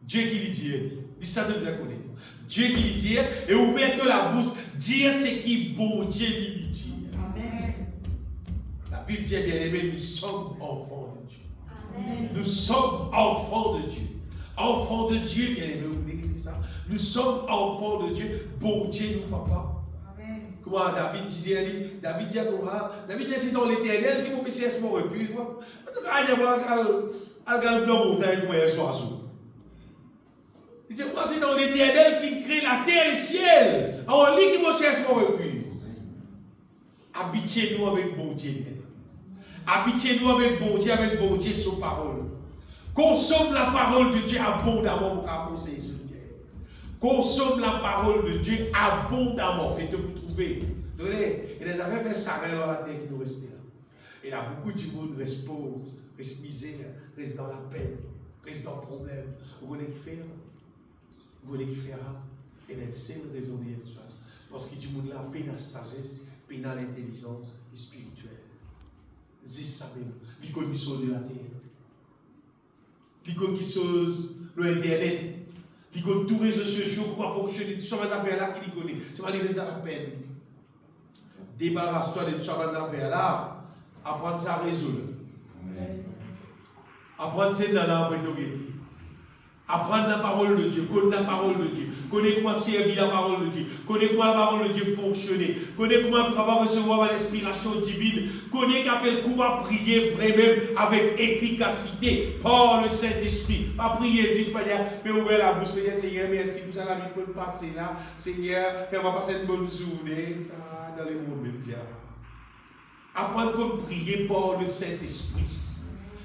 Dieu qui lui dit, dis ça de bien connaître. Dieu qui lui dit, et ouvert la bouche, dire ce qui bon Dieu lui dit. Amen. La Bible dit, bien aimé, nous sommes enfants de Dieu. Amen. Nous sommes enfants de Dieu. Enfants de Dieu, bien aimé, vous voulez dire ça. Nous sommes enfants de Dieu. Bon Dieu, nous, papa. Amen. Comment David disait, David dit, c'est dans l'éternel qui mon péché est mon refuge. En tout cas, il y a un blanc montagne pour un soir. Il dit, moi, c'est dans l'éternel qui crée la terre et le ciel. En lui qui mon cherche mon refuge. Habitez-nous avec bon Dieu. Habitez-nous avec bon Dieu, sous parole. Consomme la parole de Dieu abondamment pour apposer Jésus. Consomme la parole de Dieu abondamment. Et de vous trouver. Vous voyez, il les avait fait s'arrêter dans la terre qui nous restait là. Et là, beaucoup de monde reste pauvre, reste misère, reste dans la peine, reste dans le problème. Vous voyez qui fait? Vous voyez qui fait? Et la seule raison de ça. Parce que du monde là, peine la sagesse, peine l'intelligence spirituelle. C'est ça même. Il connaît de la terre. Il connaît l'internet. Il connaît tous les réseaux sociaux, comment fonctionner, tout ça, cette affaire-là qu'il connaît. C'est pas les restes dans la peine. Débarrasse-toi de tout ça, cette affaire-là. Apprendre ça à résoudre. Apprendre ça dans la autorité. Apprendre la parole de Dieu, connaître la parole de Dieu, connaître comment servir la parole de Dieu, connaître comment la parole de Dieu fonctionner, connaître comment recevoir l'inspiration divine, connaître comment prier vraiment avec efficacité par le Saint-Esprit. Pas prier juste pas dire, mais ouvrir la bouche, mais dire Seigneur, merci pour ça, la vie peut passer là. Seigneur, on va passer une bonne journée, ça dans les mondes même dire. Apprendre comment prier par le Saint-Esprit.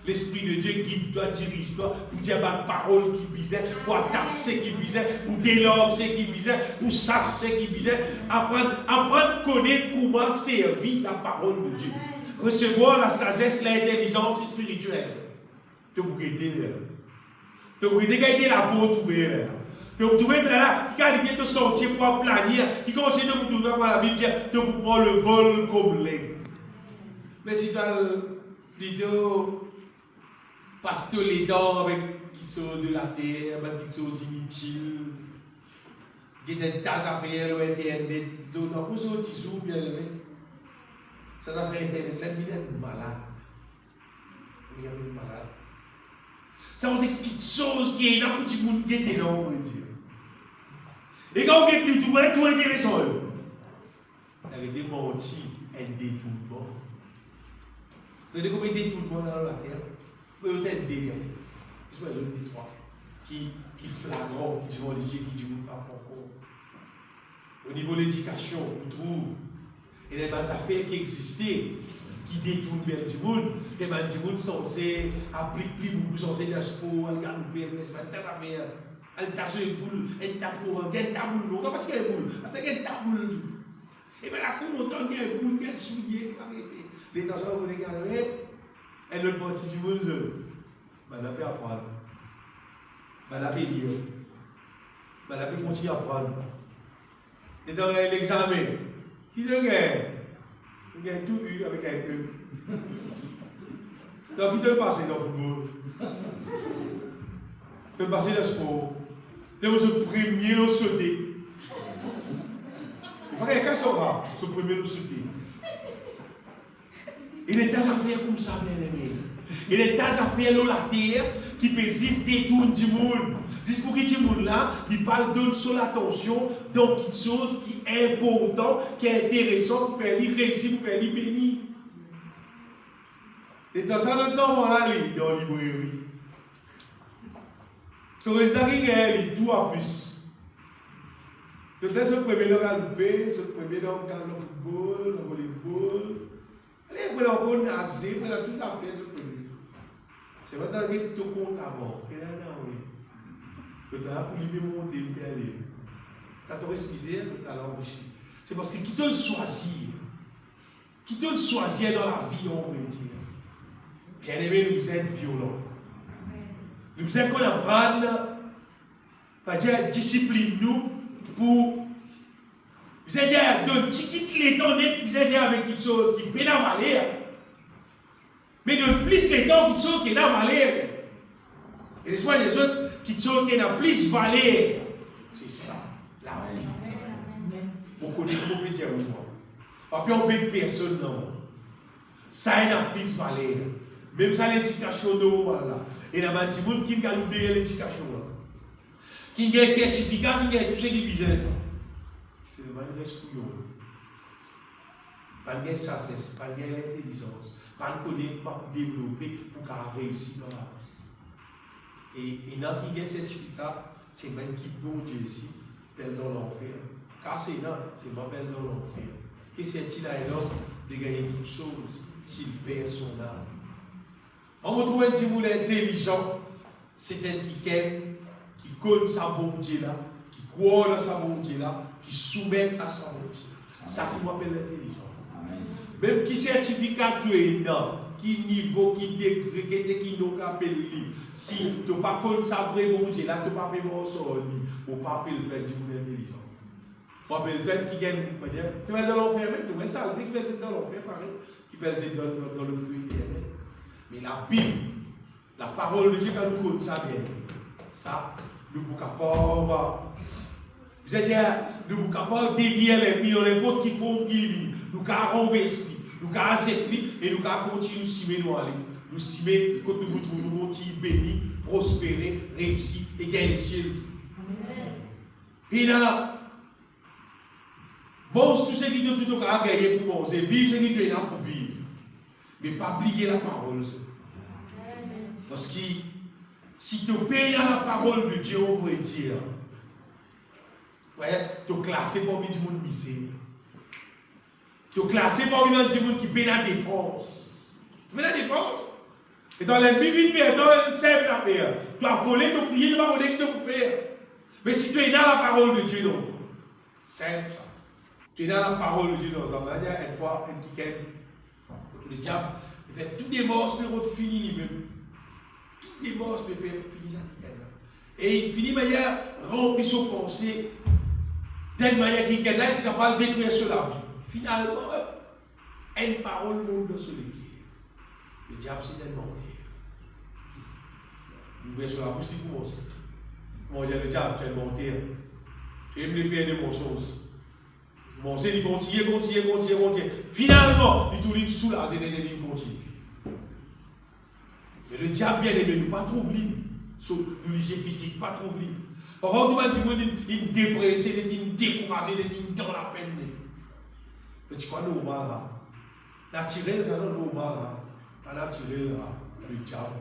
L'Esprit de Dieu guide-toi, dirige-toi pour dire ma parole qui bisait, pour attacher qui bisait, pour délorger qui bisait, pour chercher qui bisait. Apprendre à connaître comment servir la parole de Dieu. Recevoir la sagesse, l'intelligence spirituelle. Tu peux guider là. Tu peux guider quand il est là pour trouver là. Tu peux trouver là, qui qualité te sortir pour planier, qui continue pour trouver par la Bible, tu peux prendre le vol comme l'aigle. Mais si tu as l'idée, parce que les dents avec qui sont de la terre, avec qui sont inutiles, qui ont des tas d'affaires sur Internet, d'autant plus aux petits jours, bien aimé. Ça affaire Internet, là, il est malade. Il est malade. Ça veut dire quelque chose qui est là pour tout le monde qui est là, on veut dire. Et quand on get le tout, tout intéressant. Arrêtez de mentir, elle détourne. Vous savez combien de détournements dans la terre? Peut-être des biens, c'est pas des trois, qui flagrant, qui disent les qui disent pas encore. Au niveau de l'éducation, on trouve et les affaires qui existaient, qui détournent bien du monde, et bien du monde censé appliquer plus beaucoup, censé dire sport, elle garde bien, mais c'est pas des affaires, elle tasse les boules, elle tape pour un gain taboule, on ne pas dire les boules, parce que c'est un taboule. Et bien la cour, on entend qu'il y a des boules, il y a des souliers, les temps où vous regardez. Et l'autre partie du monde, madame peut apprendre. Madame peut lire. Madame peut continuer à apprendre. Et dans l'examen, qui te gagne? Il gagne tout eu avec un peu. Donc, qui te passe dans le football? Il peut passer dans le sport. Il peut se premier nous sauter. C'est pas quelqu'un qui sera, ce premier nous sauter. Il y a des affaires comme ça, bien aimé. Il y a des affaires dans la terre qui peuvent exister tout le monde. Juste pour que tout le monde là, il parle de sur l'attention, donc quelque chose qui est important, qui est intéressant pour faire lui réussir, pour faire lui bénir. Et dans ça, notre enfant là, il est dans la librairie. Sur les arrières, il est tout à plus. Peut-être ce premier là, il a loupé, ce premier là, il a le football, le volleyball. Allez, vous avez nasé, vous avez tout à fait ce premier. C'est pas dans le tout compte avant. Et là, oui. Le temps pour lui monter, il peut aller. T'as tout respiré, le talent enrichi. c'est parce que qui te le choisit. Qui te le choisit dans la vie, on peut dire. Bien aimé, nous sommes violents. Nous sommes qu'on apprenne, pas dire discipline nous pour. Vous allez dire, de quitter les temps net, vous allez dire avec quelque chose qui peut la valer. Mais de plus les temps, quelque chose qui n'a valeur. Et l'espoir des autres, quelque chose qui n'a plus valeur. C'est ça, la vie. On connaît beaucoup de dire moi. Pas on ne personne non. Ça n'a plus valeur. Même ça, l'éducation de là. Et il y a des gens qui ont oublié l'éducation là. Qui ont un certificat, qui ont tout ce qui est c'est le malgré ce couillon. Pas de sagesse, pas de l'intelligence, pas de connaissance pour développer, pour réussir dans la vie. Et dans qui a un certificat, c'est même qui peut dire ici, pelle dans l'enfer. Car c'est là, c'est ma pelle dans l'enfer. Qu'est-ce qu'il a un homme de gagner toutes choses s'il perd son âme? On retrouve un petit monde intelligent, c'est un qui connaît sa bonté là, qui croit dans sa bonté là, qui soumet à sa bonté. Ça qui m'appelle l'intelligence. Même qui certificat tu es là, qui niveau, qui degré, qui nous appelle lui. Si tu n'as pas connu sa vraie bonté là, tu n'as pas fait mon sort lui, ou pas appeler le père du monde intelligent. Pas appeler le père qui gagne, tu vas dans l'enfer, tu vas ça, qui va dans l'enfer, pareil, qui va dans le feu éternel. Mais la Bible, la parole de Dieu, quand nous connaissons ça bien, ça, nous ne pouvons pas. Vous allez dire, nous ne pouvons pas dévier les pieds, les potes qui font qui vivent. Nous pouvons renverser, nous pouvons accepter et nous pouvons continuer nous simer nous aller. Nous simer, quand nous trouvons, nous continuer bénis, prospérer, réussir et gagner le ciel. Puis là, bon, tout ce qui te tout à gagner pour manger, vivre ce qui te est là pour vivre. Mais pas oublier la parole. Parce que si tu payes dans la parole de Dieu, on va dire, tu es classé parmi les gens miséreux. Tu es classé parmi les gens qui paient la défense. Tu payes la défense. Et dans l'ennemi, tu as une simple affaire. Tu as volé, tu as crié, tu vas voler, tu peux faire. Mais si tu es dans la parole de Dieu, non. Simple ça. Tu es dans la parole de Dieu, non. On va dire une fois, un week-end, le diable, il fait tous les morts, mais il finit lui-même. Tous les morts, il fait finir ça. Et il finit de manière remplie son pensée, d'une manière qui est là, il est capable de détruire sur la vie. Finalement, une parole monte dans ce liquide. Le diable, c'est de mentir. Il ouvre sur la bouche, il commence. Comment dire, le diable, tu es mentir. Tu aimes les pierres de mensonges. Bon, c'est il continue. Finalement, il tourne soulagé et il continue. Mais le diable, bien aimé, nous pas trouve lui. Nous, les physiques, pas trouve lui. Parfois, il est dépressé, il est découragé, il est dans la peine. Mais tu crois normal là? Naturel, c'est normal là. Pas naturel là. Le diable.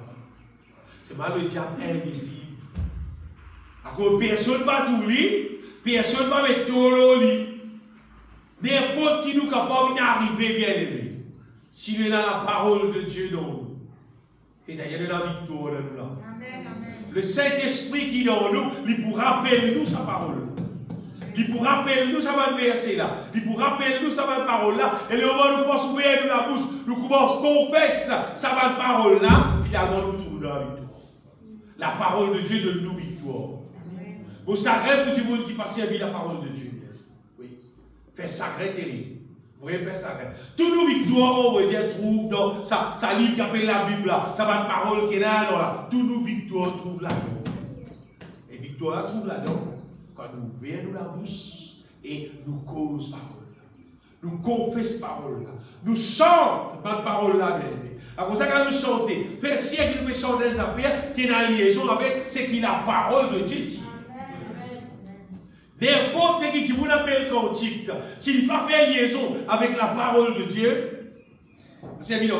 C'est mal le diable invisible. À cause personne ne va tout lui, personne ne va mettre tout au lit. N'importe qui nous capable d'arriver bien aimé. Si nous avons la parole de Dieu dans nous, c'est-à-dire la victoire dans nous là. Amen, amen. Le Saint-Esprit qui est dans nous, il pourra rappeler nous sa parole. Il pourra rappeler nous sa verset là. Il pourra rappeler nous sa parole là. Et le moment où nous pensons ouvrir nous la bouche, nous commençons à confesser sa parole là. Finalement, nous trouvons la victoire. La parole de Dieu donne nous victoire. Vous savez, petit monde qui passe à vie la parole de Dieu. Fait sacré terrible. Vous voyez, fait sacré. Toutes nos victoires, on va dire, trouve dans sa livre qui appelle la Bible là, sa parole qui est là, là. Toutes nos victoires trouvent là-dedans. Et victoire trouve là-dedans quand nous ouvrons la bouche et nous causons parole. Nous confessons parole là. Nous chantons cette parole là, bien aimé. À cause de ça, quand nous chantons, fait siècle que nous chantons des affaires qui sont en liaison avec ce qui est la parole de Dieu dit. N'importe qui vous appelle cantique, s'il n'a pas fait liaison avec la parole de Dieu, c'est évident.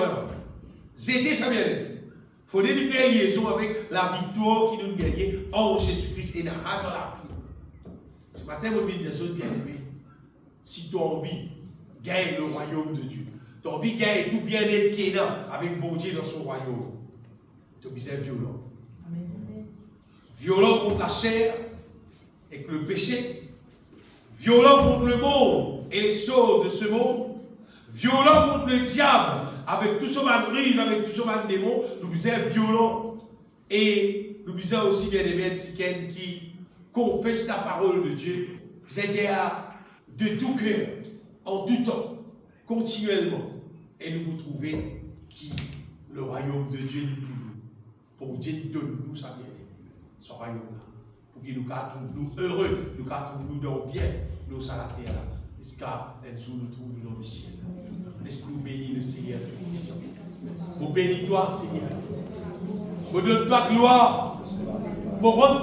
C'était ça bien. Il faudrait faire liaison avec la victoire qui nous gagne en Jésus-Christ et dans la vie. Ce matin, vous me dites, bien aimé, si tu as envie de gagner le royaume de Dieu, tu as envie de gagner tout bien-être qui est là avec bon Dieu dans son royaume, tu es obligé d'être violent. Violent contre la chair et le péché, violent contre le monde et les choses de ce monde, violent contre le diable, avec tout son manrise, avec tout son démon, nous sommes violents. Et nous sommes aussi bien aimés qui confessent la parole de Dieu, c'est-à-dire de tout cœur, en tout temps, continuellement. Et nous vous trouvez qui le royaume de Dieu est pour nous. Pour Dieu donne-nous sa bien-aimée, ce royaume-là. Pour qu'il nous trouve nous heureux, nous trouve nous dans bien, nous sur la terre. Jusqu'à un jour nous trouve dans le ciel. Laisse-nous bénir le Seigneur Tout-Puissant. Pour bénis toi, Seigneur. Pour donne-toi gloire. Pour rendre